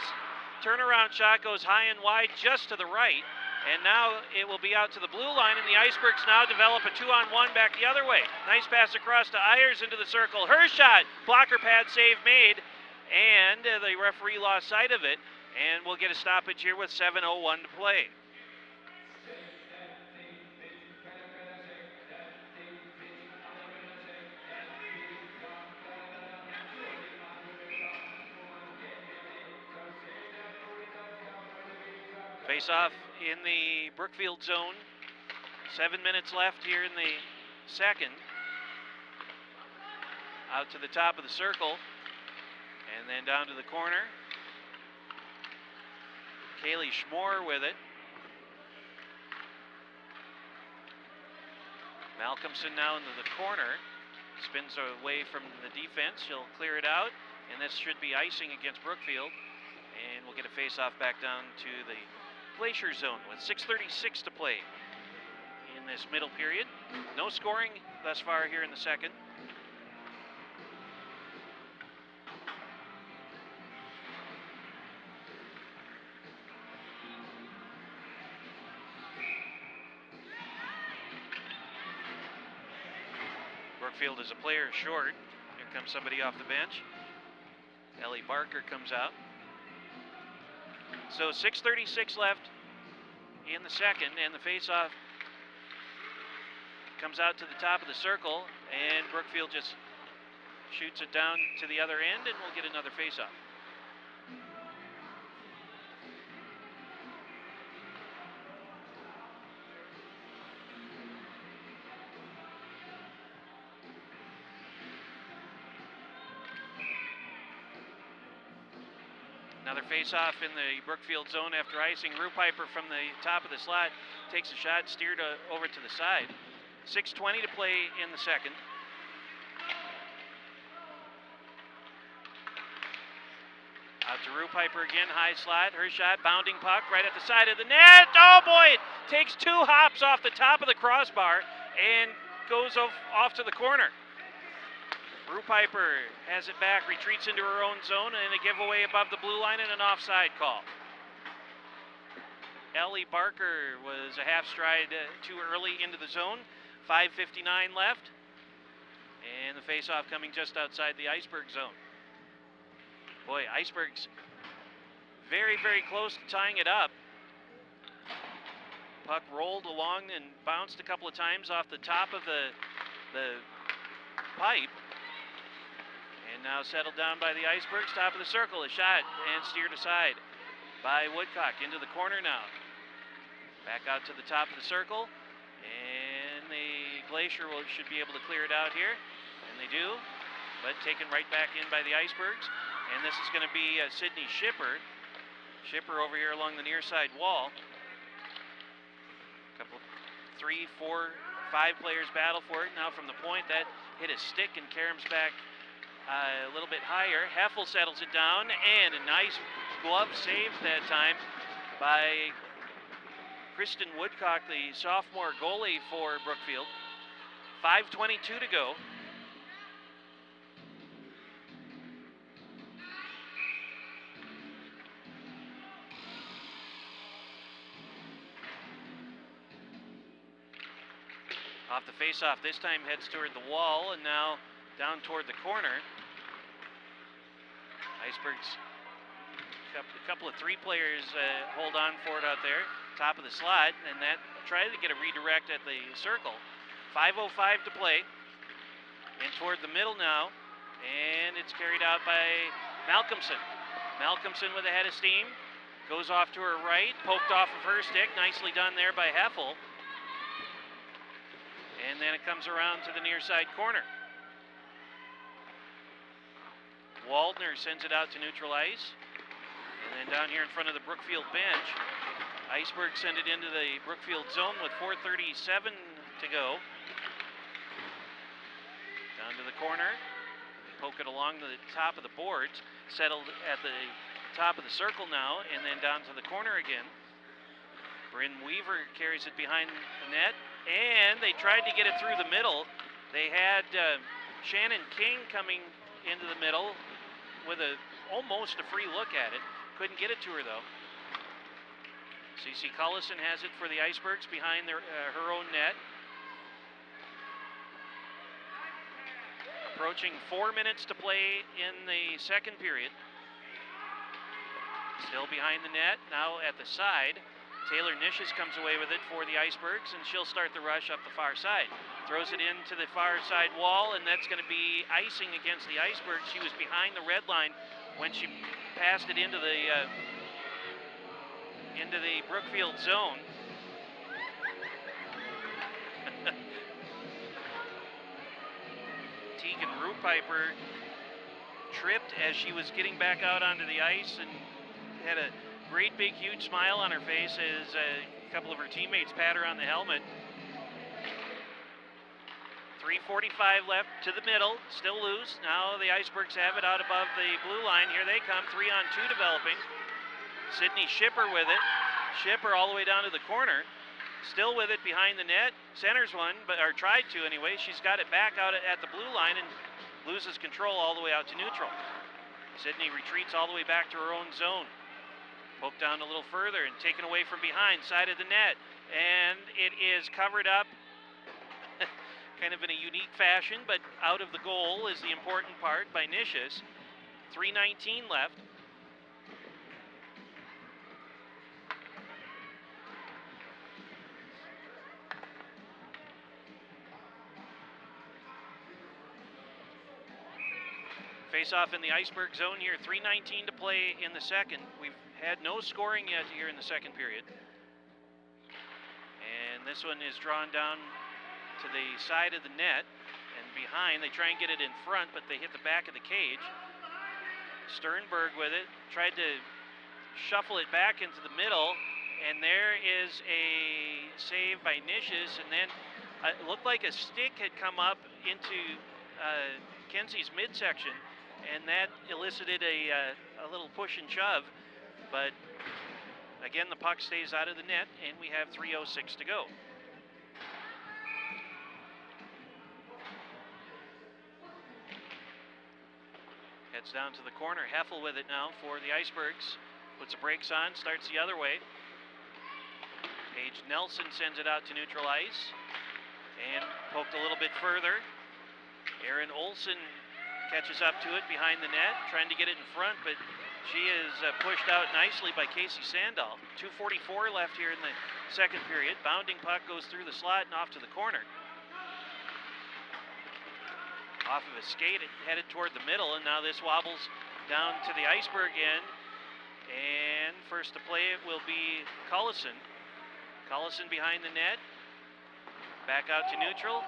turnaround shot goes high and wide just to the right, and now it will be out to the blue line, and the Icebergs now develop a 2-on-1 back the other way. Nice pass across to Ayers into the circle. Her shot, blocker pad save made, and the referee lost sight of it, and we'll get a stoppage here with 7:01 to play. Face off in the Brookfield zone. 7 minutes left here in the second. Out to the top of the circle. And then down to the corner. Kaylee Schmore with it. Malcolmson now into the corner. Spins away from the defense. She'll clear it out, and this should be icing against Brookfield. And we'll get a face-off back down to the Glacier zone with 6:36 to play in this middle period. No scoring thus far here in the second. Brookfield is a player short. Here comes somebody off the bench. Ellie Barker comes out. So 6:36 left in the second, and the face-off comes out to the top of the circle, and Brookfield just shoots it down to the other end, and we'll get another face-off. Another face-off in the Brookfield zone after icing. Rupiper from the top of the slot takes a shot, steered over to the side. 6:20 to play in the second. Out to Rupiper again, high slot. Her shot, bounding puck right at the side of the net. Oh boy, it takes 2 hops off the top of the crossbar and goes off to the corner. Rupiper has it back, retreats into her own zone, and a giveaway above the blue line and an offside call. Ellie Barker was a half stride too early into the zone. 5:59 left, and the face-off coming just outside the Iceberg zone. Boy, Icebergs very, very close to tying it up. Puck rolled along and bounced a couple of times off the top of the pipe. And now settled down by the Icebergs, top of the circle, a shot, and steered aside by Woodcock. Into the corner now. Back out to the top of the circle, and the Glacier should be able to clear it out here, and they do, but taken right back in by the Icebergs. And this is going to be Sydney Shipper. Shipper over here along the near side wall. Couple, 3, 4, 5 players battle for it. Now from the point, that hit a stick, and Karam's back a little bit higher. Heffel settles it down, and a nice glove save that time by Kristen Woodcock, the sophomore goalie for Brookfield. 5:22 to go. Off the face-off, this time heads toward the wall, and now down toward the corner. Icebergs, a couple of 3 players hold on for it out there, top of the slot, and that tried to get a redirect at the circle. 5:05 to play, and toward the middle now, and it's carried out by Malcolmson. Malcolmson with a head of steam, goes off to her right, poked off of her stick, nicely done there by Heffel. And then it comes around to the near side corner. Waldner sends it out to neutral ice. And then down here in front of the Brookfield bench, Iceberg send it into the Brookfield zone with 4:37 to go. Down to the corner. Poke it along the top of the boards. Settled at the top of the circle now, and then down to the corner again. Bryn Weaver carries it behind the net, and they tried to get it through the middle. They had Shannon King coming into the middle with almost a free look at it. Couldn't get it to her though. CeCe Cullison has it for the Icebergs behind her own net. Approaching 4 minutes to play in the second period. Still behind the net, now at the side. Taylor Nishes comes away with it for the Icebergs, and she'll start the rush up the far side. Throws it into the far side wall, and that's going to be icing against the Icebergs. She was behind the red line when she passed it into the Brookfield zone. Tegan Rupiper tripped as she was getting back out onto the ice and had a great big huge smile on her face as a couple of her teammates pat her on the helmet. 3:45 left to the middle, still loose. Now the Icebergs have it out above the blue line. Here they come, 3-on-2 developing. Sydney Schipper with it. Schipper all the way down to the corner. Still with it behind the net. Centers one, or tried to anyway. She's got it back out at the blue line and loses control all the way out to neutral. Sydney retreats all the way back to her own zone. Poked down a little further and taken away from behind, side of the net. And it is covered up kind of in a unique fashion, but out of the goal is the important part by Nicias. 3:19 left. Face-off in the Iceberg zone here, 3:19 to play in the second. We've had no scoring yet here in the second period. And this one is drawn down to the side of the net and behind. They try and get it in front, but they hit the back of the cage. Sternberg with it, tried to shuffle it back into the middle, and there is a save by Nicias, and then it looked like a stick had come up into Kenzie's midsection, and that elicited a little push and shove, but again, the puck stays out of the net, and we have 3:06 to go. Heads down to the corner. Heffel with it now for the Icebergs. Puts the brakes on, starts the other way. Paige Nelson sends it out to neutral ice, and poked a little bit further. Erin Olsen catches up to it behind the net, trying to get it in front, but she is pushed out nicely by Casey Sandahl. 2:44 left here in the second period. Bounding puck goes through the slot and off to the corner. Off of a skate, it headed toward the middle, and now this wobbles down to the Iceberg end. And first to play it will be Collison. Collison behind the net. Back out to neutral.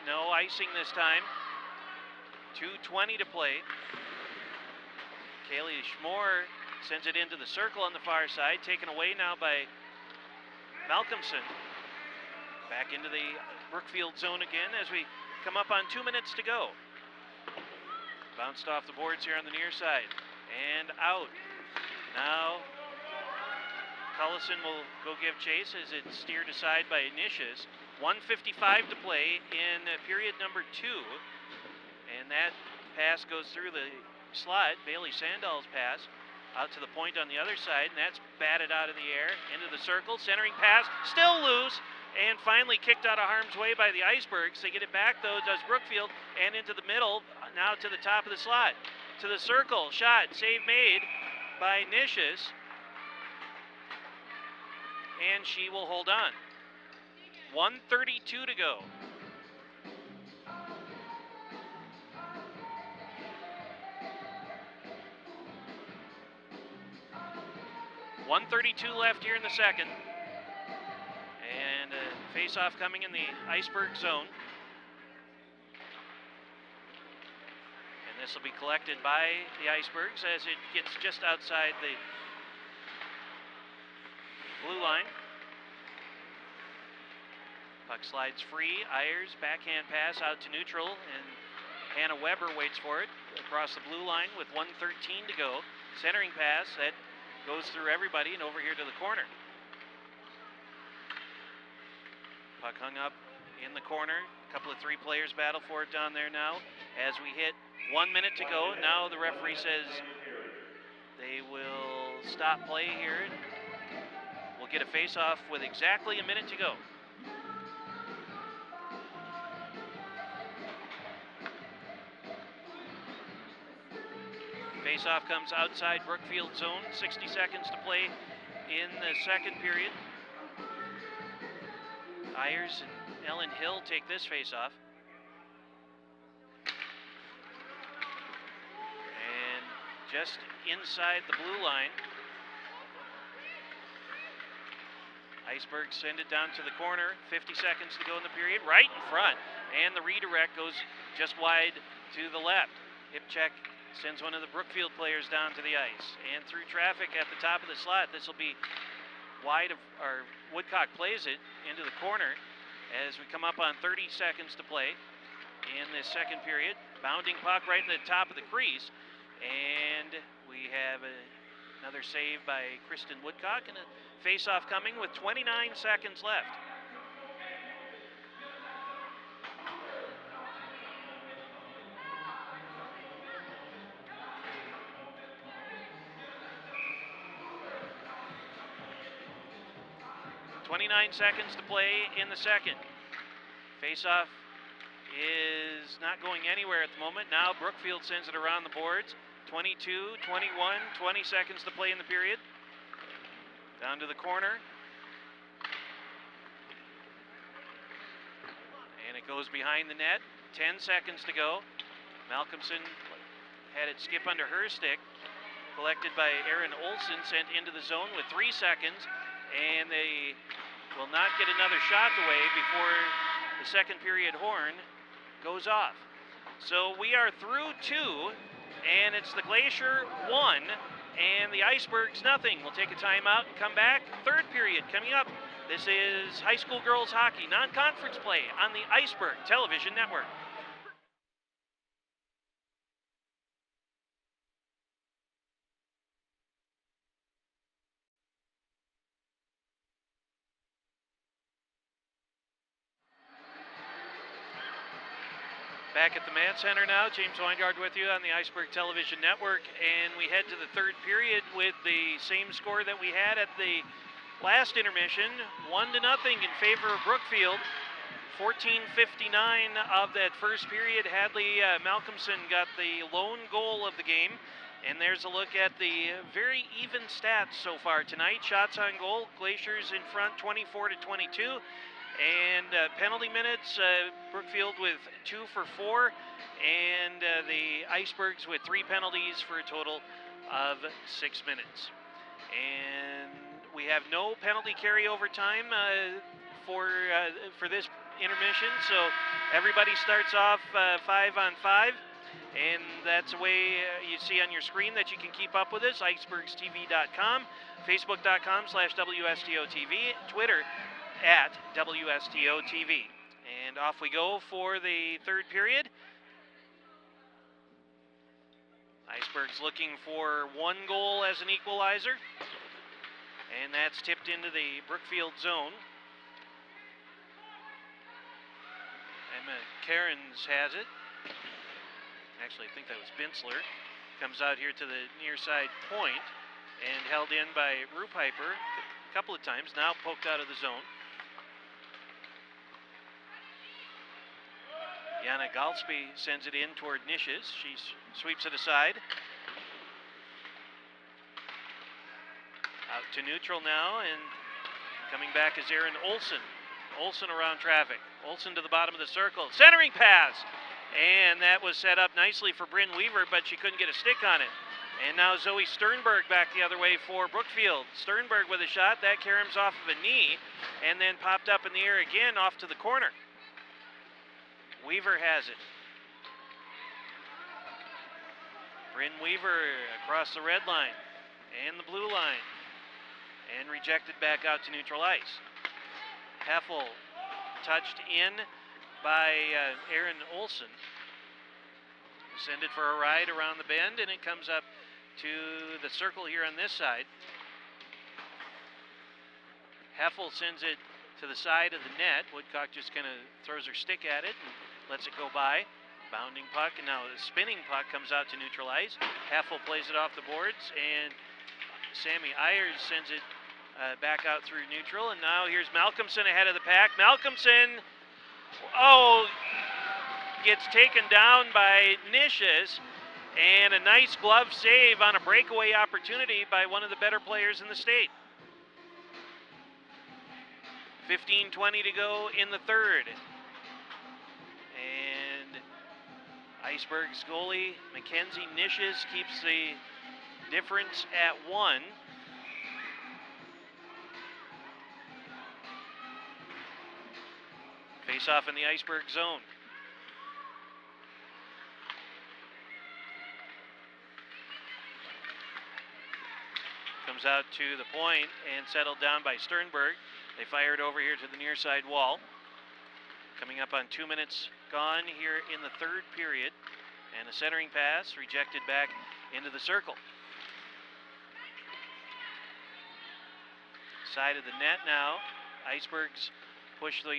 No icing this time. 2:20 to play. Kaylee Schmore sends it into the circle on the far side, taken away now by Malcolmson. Back into the Brookfield zone again as we come up on 2 minutes to go. Bounced off the boards here on the near side and out. Now Collison will go give chase as it's steered aside by Nicias. 1:55 to play in period number 2, and that pass goes through the slot. Bailey Sandahl's pass out to the point on the other side, and that's batted out of the air into the circle. Centering pass, still loose, and finally kicked out of harm's way by the Icebergs. They get it back though, does Brookfield, and into the middle, now to the top of the slot. To the circle, shot, save made by Nicias, and she will hold on. 1:32 to go. .132 left here in the second. And face-off coming in the Iceberg zone. And this will be collected by the Icebergs as it gets just outside the blue line. Puck slides free. Ayers backhand pass out to neutral, and Hannah Weber waits for it across the blue line with 1:13 to go. Centering pass that goes through everybody and over here to the corner. Puck hung up in the corner. A couple of three players battle for it down there now. As we hit 1 minute to go, now the referee says they will stop play here. We'll get a face-off with exactly a minute to go. Face-off comes outside Brookfield zone. 60 seconds to play in the second period. Ayers and Ellen Hill take this face-off. And just inside the blue line. Icebergs send it down to the corner. 50 seconds to go in the period. Right in front. And the redirect goes just wide to the left. Ipchek sends one of the Brookfield players down to the ice. And through traffic at the top of the slot, this will be wide of, or Woodcock plays it into the corner. as we come up on 30 seconds to play in this second period. Bounding puck right in the top of the crease, and we have another save by Kristen Woodcock, and a face-off coming with 29 seconds left. .29 seconds to play in the second. Face-off is not going anywhere at the moment. Now Brookfield sends it around the boards. 22, 21, 20 seconds to play in the period. Down to the corner. And it goes behind the net. 10 seconds to go. Malcolmson had it skip under her stick. Collected by Erin Olson, sent into the zone with 3 seconds. And they will not get another shot away before the second period horn goes off. So we are through 2, and it's the Glacier 1 and the Icebergs nothing. We'll take a timeout and come back. Third period coming up. This is high school girls hockey non-conference play on the Iceberg Television Network. Back at the Mann Center now, James Weingard with you on the Iceberg Television Network, and we head to the third period with the same score that we had at the last intermission, 1-0 in favor of Brookfield. 14:59 of that first period. Hadley Malcolmson got the lone goal of the game, and there's a look at the very even stats so far tonight. Shots on goal, Glacier's in front 24-22. And penalty minutes, Brookfield with 2 for 4, and the Icebergs with 3 penalties for a total of 6 minutes. And we have no penalty carryover time for this intermission, so everybody starts off 5-on-5, and that's a way you see on your screen that you can keep up with us. icebergstv.com, facebook.com/WSTOTV, Twitter at WSTO TV. And off we go for the third period. Icebergs looking for 1 goal as an equalizer. And that's tipped into the Brookfield zone. Emma Cairns has it. Actually, I think that was Bintzler. Comes out here to the near side point and held in by Rupiper a couple of times. Now poked out of the zone. Jana Galsby sends it in toward Nishes. She sweeps it aside. Out to neutral now, and coming back is Erin Olson. Olson around traffic. Olson to the bottom of the circle. Centering pass! And that was set up nicely for Bryn Weaver, but she couldn't get a stick on it. And now Zoe Sternberg back the other way for Brookfield. Sternberg with a shot. That caroms off of a knee, and then popped up in the air again off to the corner. Weaver has it. Bryn Weaver across the red line and the blue line, and rejected back out to neutral ice. Heffel touched in by Erin Olson. Send it for a ride around the bend, and it comes up to the circle here on this side. Heffel sends it to the side of the net. Woodcock just kind of throws her stick at it and lets it go by. Bounding puck, and now the spinning puck comes out to neutral ice. Heffel plays it off the boards, and Sammy Ayers sends it back out through neutral. And now here's Malcolmson ahead of the pack. Malcolmson, gets taken down by Nishes, and a nice glove save on a breakaway opportunity by one of the better players in the state. 15:20 to go in the third. And Icebergs goalie Mackenzie Nishes keeps the difference at 1. Face off in the Iceberg zone. Comes out to the point and settled down by Sternberg. They fire it over here to the near side wall. Coming up on 2 minutes gone here in the third period. And a centering pass rejected back into the circle. Side of the net now. Icebergs push the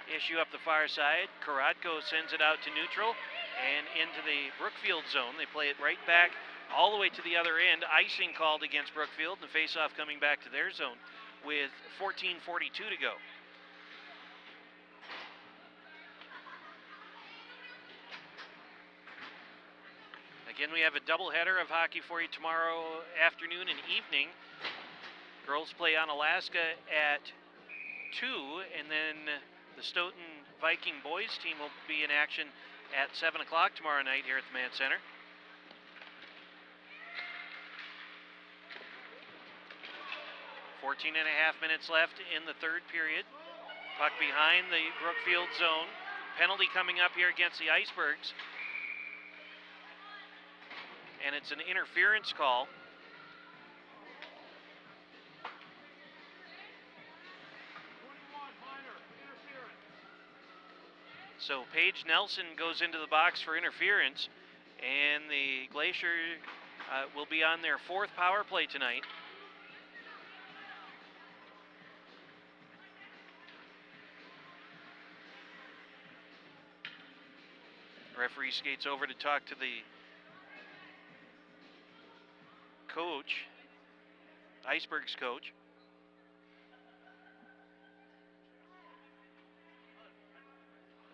issue up the far side. Karatko sends it out to neutral and into the Brookfield zone. They play it right back all the way to the other end. Icing called against Brookfield, and the faceoff coming back to their zone with 14:42 to go. Again, we have a doubleheader of hockey for you tomorrow afternoon and evening. Girls play on Alaska at 2, and then the Stoughton Viking boys team will be in action at 7 o'clock tomorrow night here at the Mann Center. .14 and a half minutes left in the third period. Puck behind the Brookfield zone. Penalty coming up here against the Icebergs. And it's an interference call. So Paige Nelson goes into the box for interference, and the Glacier will be on their 4th power play tonight. Referee skates over to talk to the coach, Icebergs coach.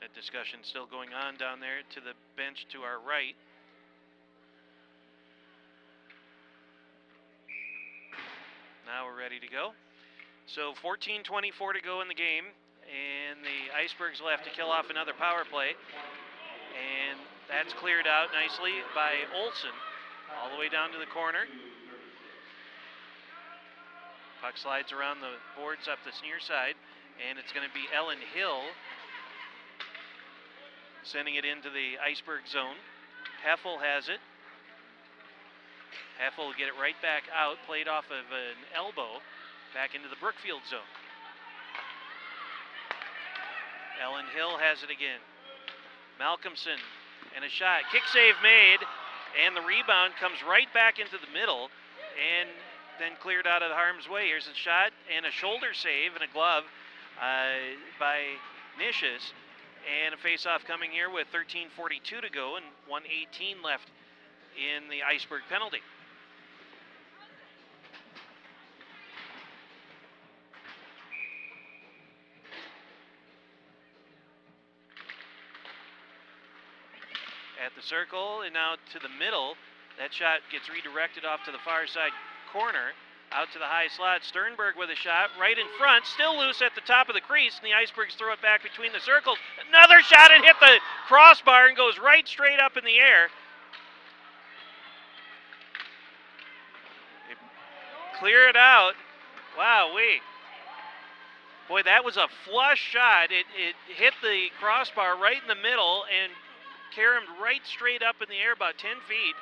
That discussion still going on down there to the bench to our right. Now we're ready to go. So 14:24 to go in the game, and the Icebergs will have to kill off another power play. And that's cleared out nicely by Olsen, all the way down to the corner. Puck slides around the boards up this near side, and it's going to be Ellen Hill sending it into the Iceberg zone. Heffel has it. Heffel will get it right back out, played off of an elbow, back into the Brookfield zone. Ellen Hill has it again. Malcolmson and a shot. Kick save made, and the rebound comes right back into the middle and then cleared out of the harm's way. Here's a shot and a shoulder save and a glove by Nishis. And a face-off coming here with 13:42 to go and 1:18 left in the Iceberg penalty. At the circle and now to the middle. That shot gets redirected off to the far side corner. Out to the high slot. Sternberg with a shot right in front. Still loose at the top of the crease, and the Icebergs throw it back between the circles. Another shot and hit the crossbar and goes right straight up in the air. They clear it out. Wow-wee. Boy, that was a flush shot. It hit the crossbar right in the middle and caromed right straight up in the air about 10 feet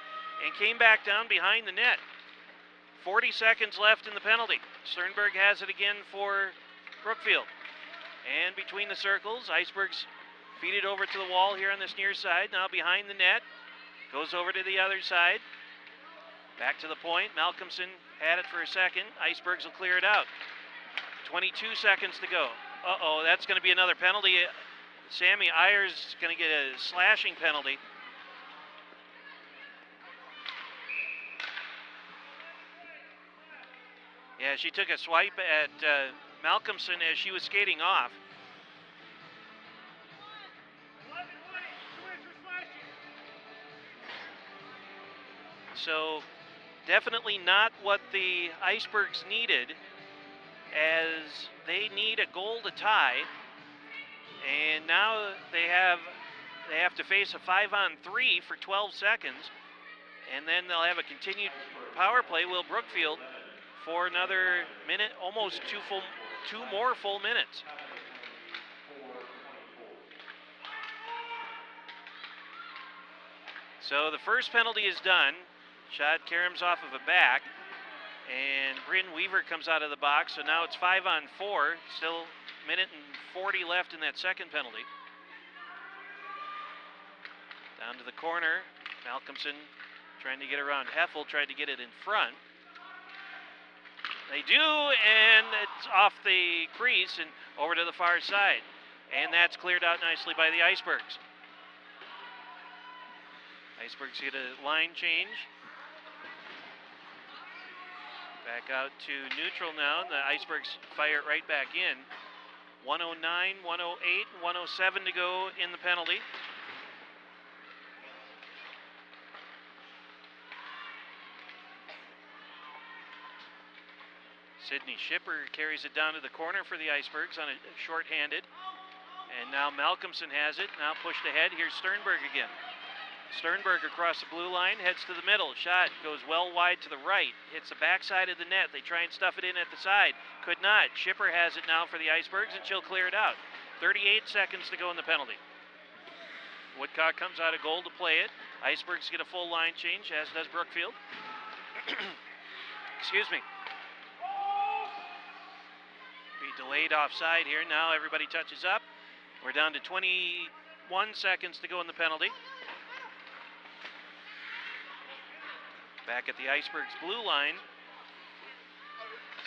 and came back down behind the net. 40 seconds left in the penalty. Sternberg has it again for Brookfield. And between the circles, Icebergs feed it over to the wall here on this near side. Now behind the net. Goes over to the other side. Back to the point. Malcolmson had it for a second. Icebergs will clear it out. 22 seconds to go. Uh-oh, that's going to be another penalty. Sammy Ayers is going to get a slashing penalty. Yeah, she took a swipe at Malcolmson as she was skating off. So definitely not what the Icebergs needed, as they need a goal to tie. And now they have to face a 5-on-3 for 12 seconds, and then they'll have a continued power play. Will Brookfield for another minute, almost two more full minutes. So the first penalty is done. Shot caroms off of a back, and Bryn Weaver comes out of the box. So now it's 5-on-4. Still minute and 40 left in that second penalty. Down to the corner. Malcolmson trying to get around Heffel, tried to get it in front. They do, and it's off the crease and over to the far side. And that's cleared out nicely by the Icebergs. Icebergs get a line change. Back out to neutral now. The Icebergs fire it right back in. 109, 108, 107 to go in the penalty. Sydney Shipper carries it down to the corner for the Icebergs on a short-handed. And now Malcolmson has it, now pushed ahead. Here's Sternberg again. Sternberg across the blue line, heads to the middle. Shot goes well wide to the right, hits the backside of the net. They try and stuff it in at the side. Could not. Shipper has it now for the Icebergs, and she'll clear it out. 38 seconds to go in the penalty. Woodcock comes out of goal to play it. Icebergs get a full line change, as does Brookfield. Excuse me. Be delayed offside here. Now everybody touches up. We're down to 21 seconds to go in the penalty. Back at the Icebergs blue line.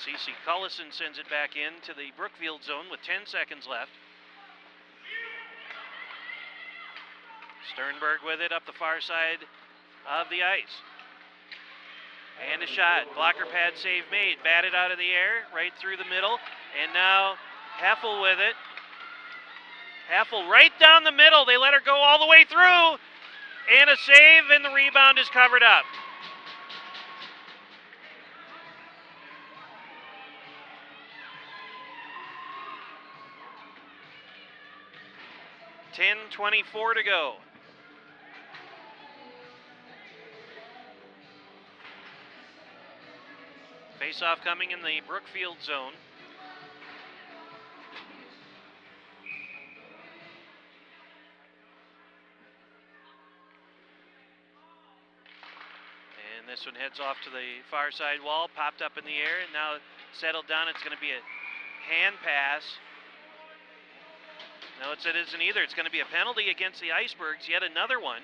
Cece Cullison sends it back in to the Brookfield zone with 10 seconds left. Sternberg with it up the far side of the ice. And a shot. Blocker pad save made. Batted out of the air, right through the middle. And now Heffel with it. Heffel right down the middle. They let her go all the way through. And a save, and the rebound is covered up. .10:24 to go. Face-off coming in the Brookfield zone. And this one heads off to the far side wall, popped up in the air, and now settled down. It's going to be a hand pass. No, it isn't either. It's going to be a penalty against the Icebergs, yet another one.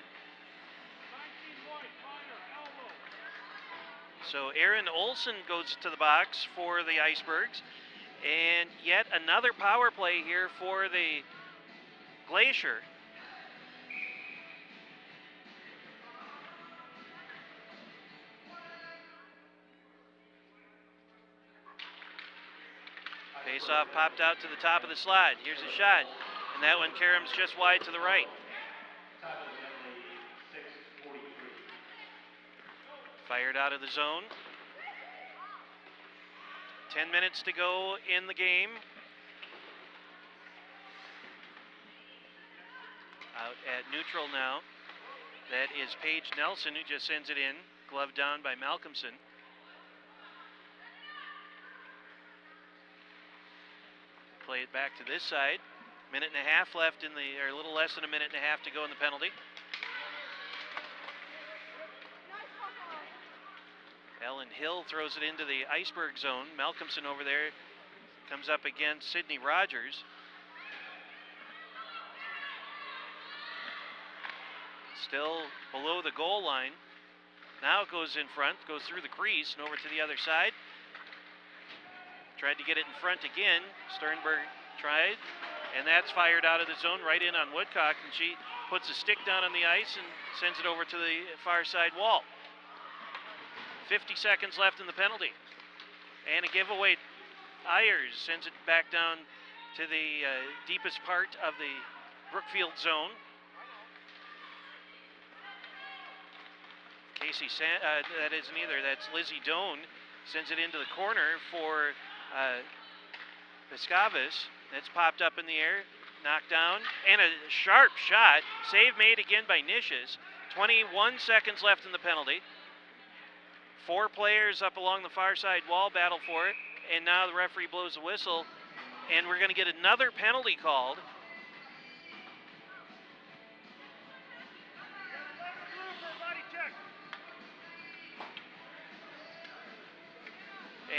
So Aaron Olson goes to the box for the Icebergs, and yet another power play here for the Glacier. Face-off popped out to the top of the slide. Here's a shot, and that one caroms just wide to the right. Fired out of the zone. 10 minutes to go in the game. Out at neutral now. That is Paige Nelson, who just sends it in. Glove down by Malcolmson. Play it back to this side. Minute and a half left in the, or a little less than a minute and a half to go in the penalty. Ellen Hill throws it into the Iceberg zone. Malcolmson over there comes up against Sydney Rogers. Still below the goal line. Now it goes in front, goes through the crease and over to the other side. Tried to get it in front again. Sternberg tried, and that's fired out of the zone right in on Woodcock, and she puts a stick down on the ice and sends it over to the far side wall. 50 seconds left in the penalty. And a giveaway. Ayers sends it back down to the deepest part of the Brookfield zone. That isn't either. That's Lizzie Doan. Sends it into the corner for Piscavas. That's popped up in the air. Knocked down. And a sharp shot. Save made again by Nishes. 21 seconds left in the penalty. 4 players up along the far side wall battle for it, and now the referee blows the whistle, and we're going to get another penalty called.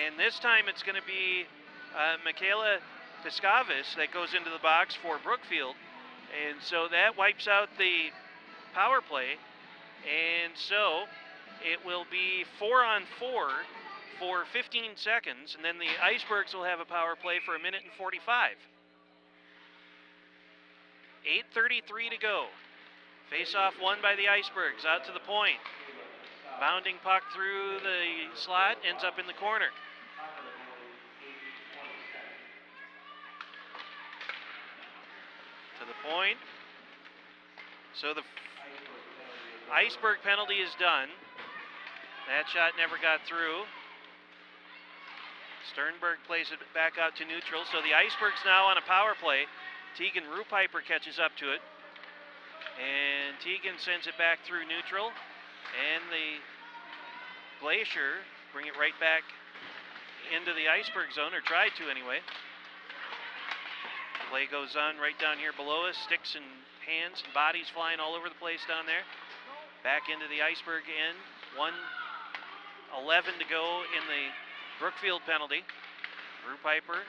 And this time it's going to be Michaela Piscavas that goes into the box for Brookfield. And so that wipes out the power play. And so it will be 4-on-4 for 15 seconds, and then the Icebergs will have a power play for 1:45. 8:33 to go. Face-off won by the Icebergs, out to the point. Bounding puck through the slot, ends up in the corner. To the point. So the Iceberg penalty is done. That shot never got through. Sternberg plays it back out to neutral. So the Icebergs now on a power play. Tegan Rupiper catches up to it. And Tegan sends it back through neutral. And the Glacier bring it right back into the Iceberg zone, or tried to anyway. Play goes on right down here below us. Sticks and hands and bodies flying all over the place down there. Back into the Iceberg end. 1:11 to go in the Brookfield penalty. Rupiper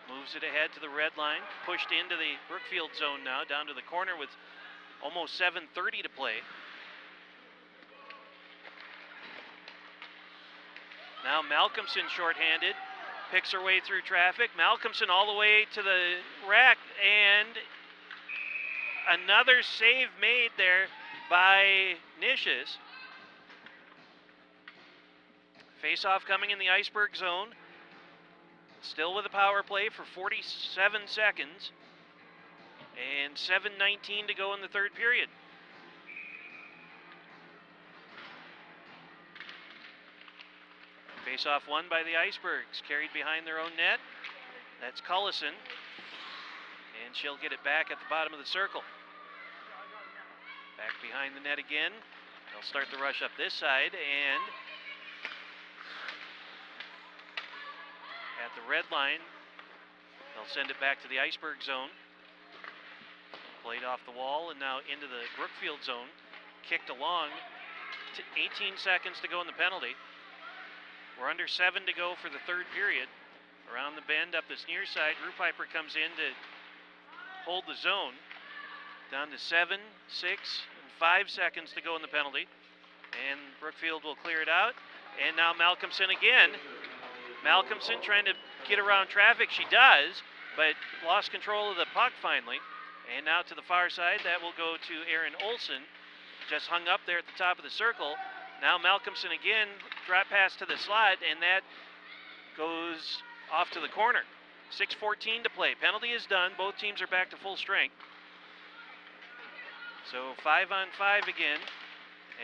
moves it ahead to the red line. Pushed into the Brookfield zone now, down to the corner with almost 7:30 to play. Now Malcolmson shorthanded. Picks her way through traffic. Malcolmson all the way to the rack, and another save made there by Nishes. Face-off coming in the Iceberg zone. Still with a power play for 47 seconds. And 7:19 to go in the third period. Face-off won by the Icebergs, carried behind their own net. That's Cullison. And she'll get it back at the bottom of the circle. Back behind the net again. They'll start the rush up this side, and at the red line, they'll send it back to the Iceberg zone. Played off the wall and now into the Brookfield zone. Kicked along. 18 seconds to go in the penalty. We're under 7 to go for the third period. Around the bend up this near side, Rupiper comes in to hold the zone. Down to 7, 6, and 5 seconds to go in the penalty. And Brookfield will clear it out. And now Malcolmson again. Malcolmson trying to get around traffic. She does, but lost control of the puck finally. And now to the far side, that will go to Erin Olsen. Just hung up there at the top of the circle. Now Malcolmson again, drop pass to the slot, and that goes off to the corner. 6:14 to play. Penalty is done. Both teams are back to full strength. So 5-on-5 again.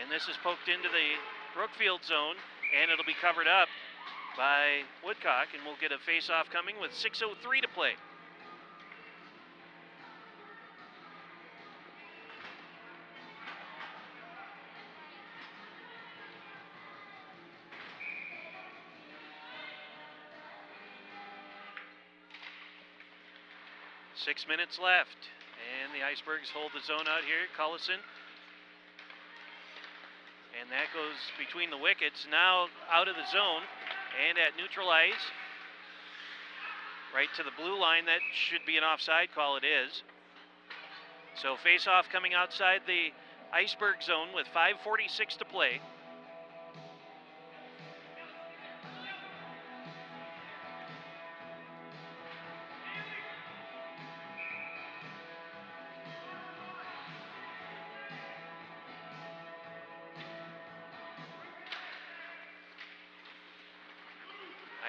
And this is poked into the Brookfield zone, and it'll be covered up by Woodcock, and we'll get a face-off coming with 6:03 to play. Six minutes left, and the Icebergs hold the zone out here. Cullison. And that goes between the wickets, now out of the zone and at neutral ice. Right to the blue line. That should be an offside call. It is. So face-off coming outside the Iceberg zone with 5:46 to play.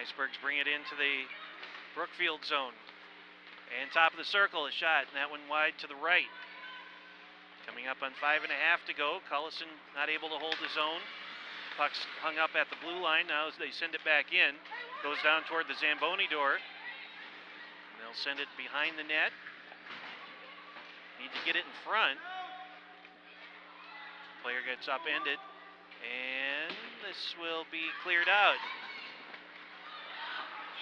Icebergs bring it into the Brookfield zone. And top of the circle, a shot, and that one wide to the right. Coming up on 5.5 to go. Cullison not able to hold the zone. Puck's hung up at the blue line now as they send it back in. Goes down toward the Zamboni door. And they'll send it behind the net. Need to get it in front. Player gets upended. And this will be cleared out.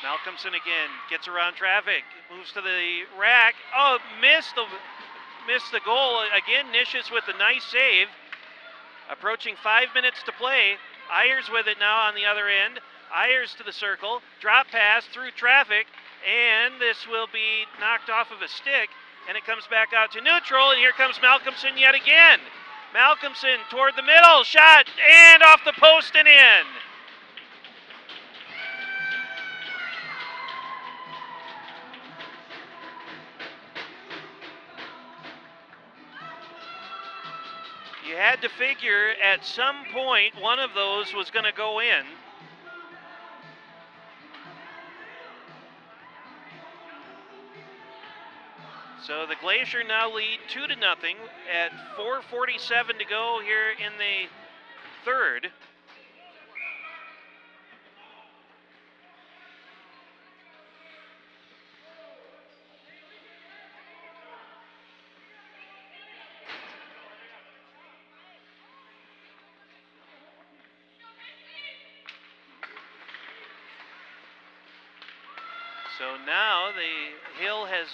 Malcolmson again gets around traffic, moves to the rack. Oh, missed the goal. Again, Nishes with a nice save. Approaching 5 minutes to play. Ayers with it now on the other end. Ayers to the circle, drop pass through traffic, And this will be knocked off of a stick, and it comes back out to neutral, and here comes Malcolmson yet again. Malcolmson toward the middle, shot, and off the post and in. You had to figure at some point one of those was going to go in. So the Glacier now lead 2-0 at 4:47 to go here in the third. So now the hill has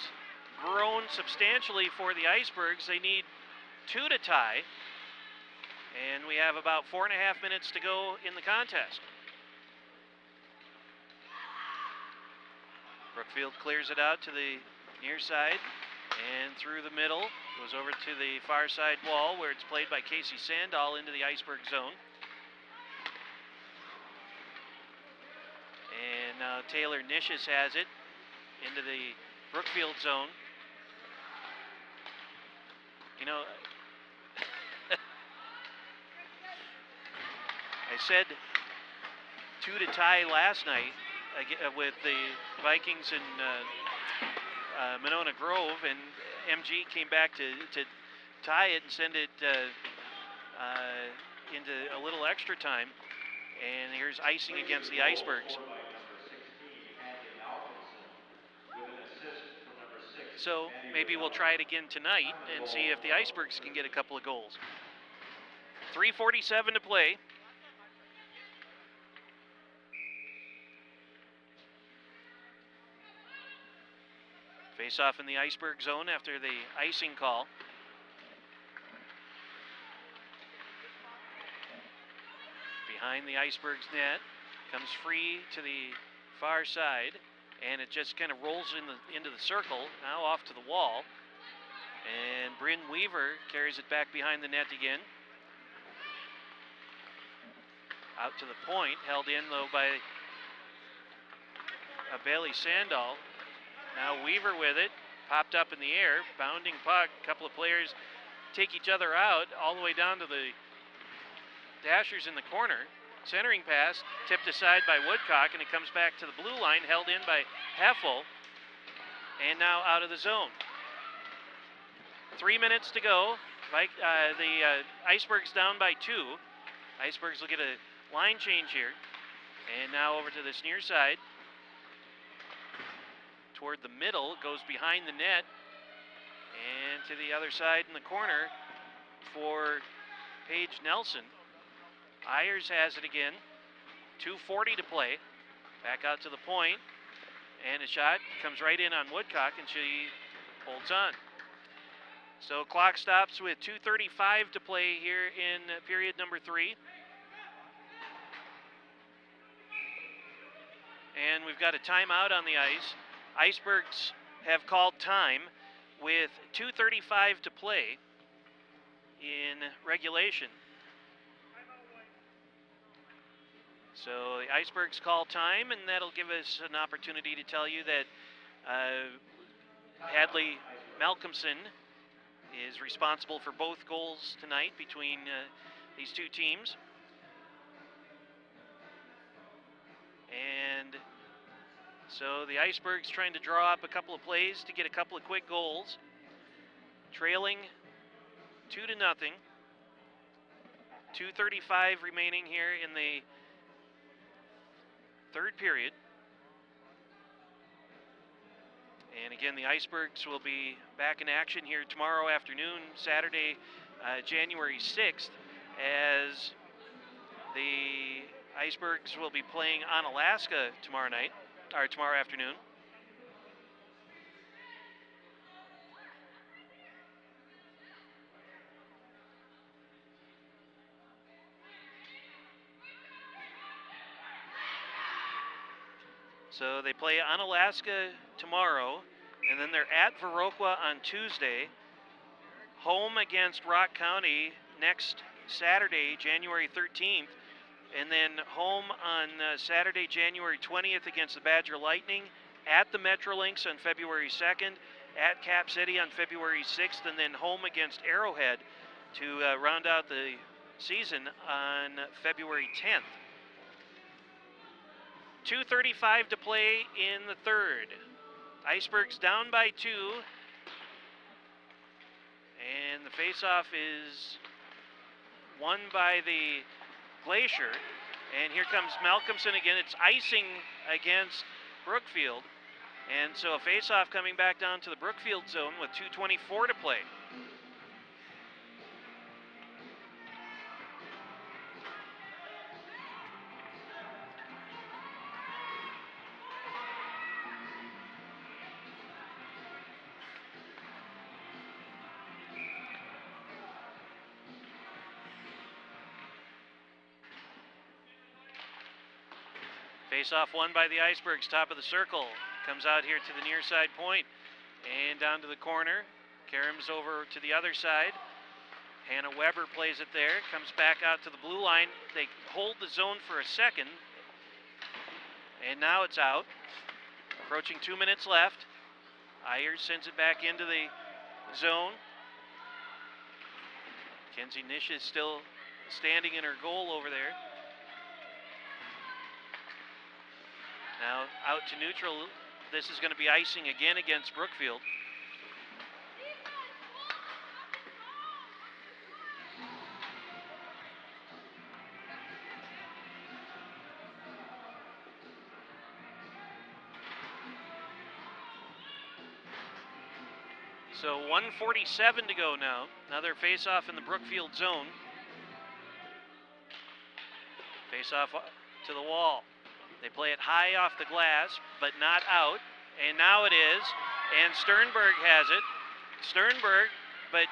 grown substantially for the Icebergs. They need 2 to tie, and we have about 4.5 minutes to go in the contest. Brookfield clears it out to the near side and through the middle, goes over to the far side wall where it's played by Casey Sandahl into the Iceberg zone. And now Taylor Nishis has it into the Brookfield zone. You know, I said 2 to tie last night with the Vikings and Monona Grove, and MG came back to tie it and send it into a little extra time. And here's icing against the Icebergs. So maybe we'll try it again tonight and see if the Icebergs can get a couple of goals. 3:47 to play. Face off in the Iceberg zone after the icing call. Behind the Icebergs net, comes free to the far side, and it just kind of rolls into the circle, now off to the wall. And Bryn Weaver carries it back behind the net again. Out to the point, held in though by Bailey Sandahl. Now Weaver with it, popped up in the air, bounding puck. A couple of players take each other out all the way down to the Dashers in the corner. Centering pass, tipped aside by Woodcock, and it comes back to the blue line, held in by Heffel, and now out of the zone. 3 minutes to go. The Icebergs down by 2. Icebergs will get a line change here. And now over to this near side. Toward the middle, goes behind the net. And to the other side in the corner for Paige Nelson. Ayers has it again. 2:40 to play. Back out to the point. And a shot comes right in on Woodcock, and she holds on. So clock stops with 2:35 to play here in period number 3. And we've got a timeout on the ice. Icebergs have called time with 2:35 to play in regulation. So the Icebergs call time, and that'll give us an opportunity to tell you that Hadley Malcolmson is responsible for both goals tonight between these two teams. And so the Icebergs trying to draw up a couple of plays to get a couple of quick goals. Trailing 2-0. 2:35 remaining here in the third period. And again, the Icebergs will be back in action here tomorrow afternoon, Saturday, January 6th, as the Icebergs will be playing on Alaska tomorrow night, or tomorrow afternoon. So they play Onalaska tomorrow, and then they're at Viroqua on Tuesday, home against Rock County next Saturday, January 13th, and then home on Saturday, January 20th against the Badger Lightning, at the Metrolinx on February 2nd, at Cap City on February 6th, and then home against Arrowhead to round out the season on February 10th. 2:35 to play in the third. Icebergs down by 2, and the faceoff is won by the Glacier. And here comes Malcolmson again. It's icing against Brookfield. And so a faceoff coming back down to the Brookfield zone with 2:24 to play. Face-off won by the Icebergs, top of the circle. Comes out here to the near side point and down to the corner. Karams over to the other side. Hannah Weber plays it there, comes back out to the blue line. They hold the zone for a second, and now it's out. Approaching 2 minutes left. Ayers sends it back into the zone. Kenzie Nish is still standing in her goal over there. Now out to neutral. This is going to be icing again against Brookfield. So 1:47 to go now. Another face-off in the Brookfield zone. Face-off to the wall. They play it high off the glass, but not out. And now it is. And Sternberg has it. Sternberg, but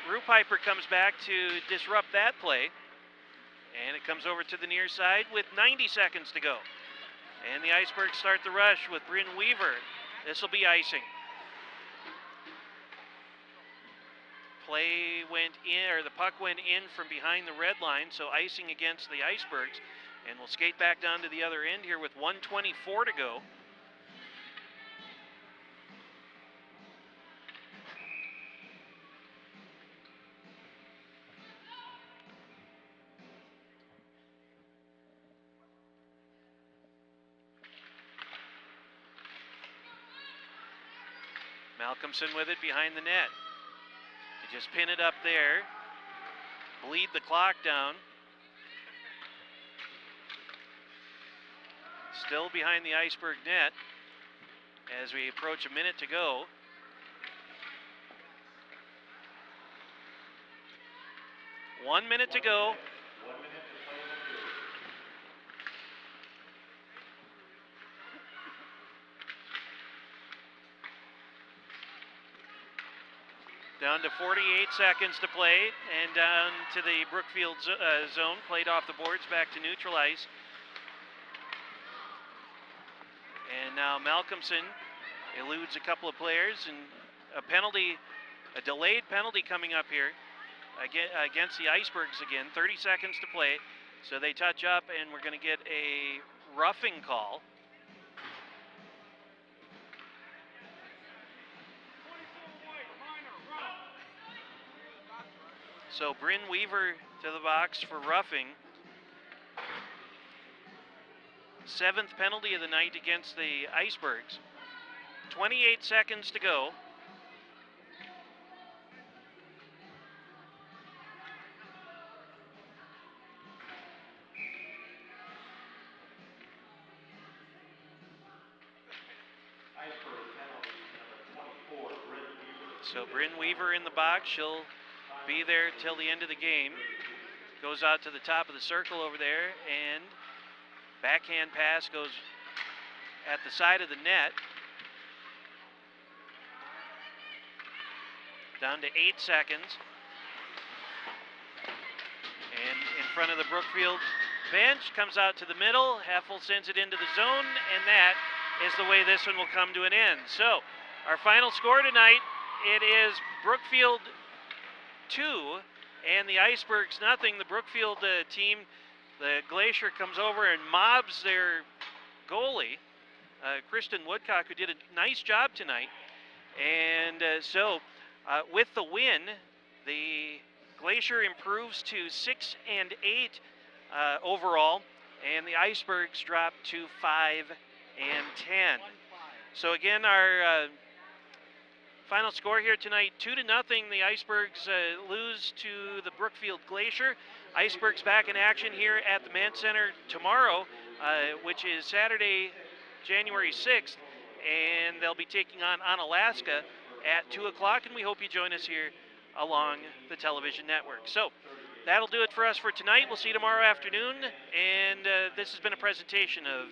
Rupiper comes back to disrupt that play. And it comes over to the near side with 90 seconds to go. And the Icebergs start the rush with Bryn Weaver. This will be icing. Play went in, or the puck went in from behind the red line, so icing against the Icebergs. And we'll skate back down to the other end here with 1:24 to go. Malcolmson with it behind the net. They just pin it up there, bleed the clock down. Still behind the Iceberg net as we approach a minute to go. One minute to go. Down to 48 seconds to play, and down to the Brookfield zone, played off the boards, back to neutral ice. And now Malcolmson eludes a couple of players, and a delayed penalty coming up here against the Icebergs again. 30 seconds to play, so they touch up, and we're going to get a roughing call. So Bryn Weaver to the box for roughing. 7th penalty of the night against the Icebergs. 28 seconds to go. So Bryn Weaver in the box. She'll be there till the end of the game. Goes out to the top of the circle over there, and backhand pass goes at the side of the net. Down to 8 seconds. And in front of the Brookfield bench, comes out to the middle. Heffel sends it into the zone, and that is the way this one will come to an end. So, our final score tonight, it is Brookfield 2 and the Icebergs nothing. The Brookfield team, the Glacier, comes over and mobs their goalie, Kristen Woodcock, who did a nice job tonight. And so, with the win, the Glacier improves to 6-8 overall, and the Icebergs drop to 5-10. So again, our final score here tonight, 2-0. The Icebergs lose to the Brookfield Glacier. Icebergs back in action here at the Mann Center tomorrow, which is Saturday, January 6th, and they'll be taking on Onalaska at 2 o'clock, and we hope you join us here along the television network. So that'll do it for us for tonight. We'll see you tomorrow afternoon, and this has been a presentation of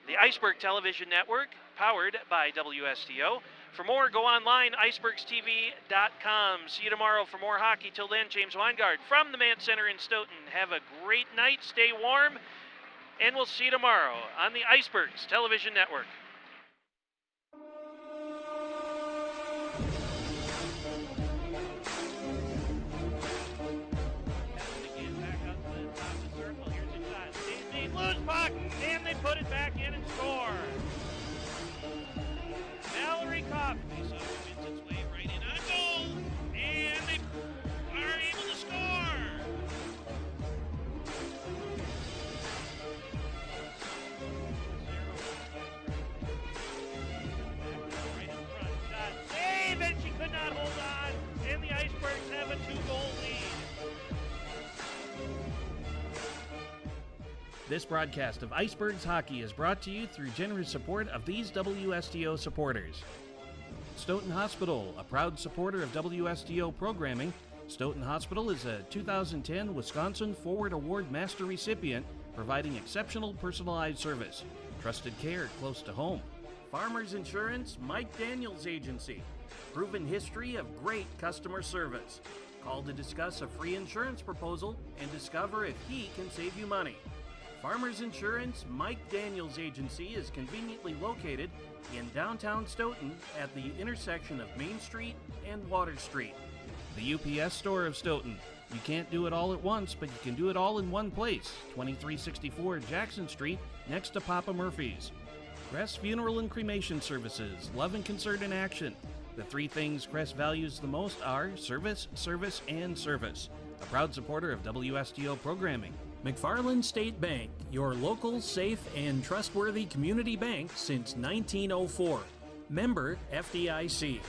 the Iceberg Television Network, powered by WSTO. For more, go online, icebergstv.com. See you tomorrow for more hockey. Till then, James Weingard from the Mann Center in Stoughton. Have a great night, stay warm, and we'll see you tomorrow on the Icebergs Television Network. Loose puck, and they put it back in and score. Mallory Coffey so wins its way right in on goal, and they are able to score. Right in front, shot, save, and she could not hold on, and the Icebergs have a 2-goal lead. This broadcast of Icebergs Hockey is brought to you through generous support of these WSTO supporters. Stoughton Hospital, a proud supporter of WSTO programming. Stoughton Hospital is a 2010 Wisconsin Forward Award Master recipient, providing exceptional personalized service. Trusted care close to home. Farmers Insurance, Mike Daniels Agency. Proven history of great customer service. Call to discuss a free insurance proposal and discover if he can save you money. Farmers Insurance, Mike Daniels Agency is conveniently located in downtown Stoughton at the intersection of Main Street and Water Street. The UPS store of Stoughton. You can't do it all at once, but you can do it all in one place. 2364 Jackson Street, next to Papa Murphy's. Crest Funeral and Cremation Services, love and concern in action. The three things Crest values the most are service, service, and service. A proud supporter of WSTO programming. McFarland State Bank, your local, safe, and trustworthy community bank since 1904. Member FDIC.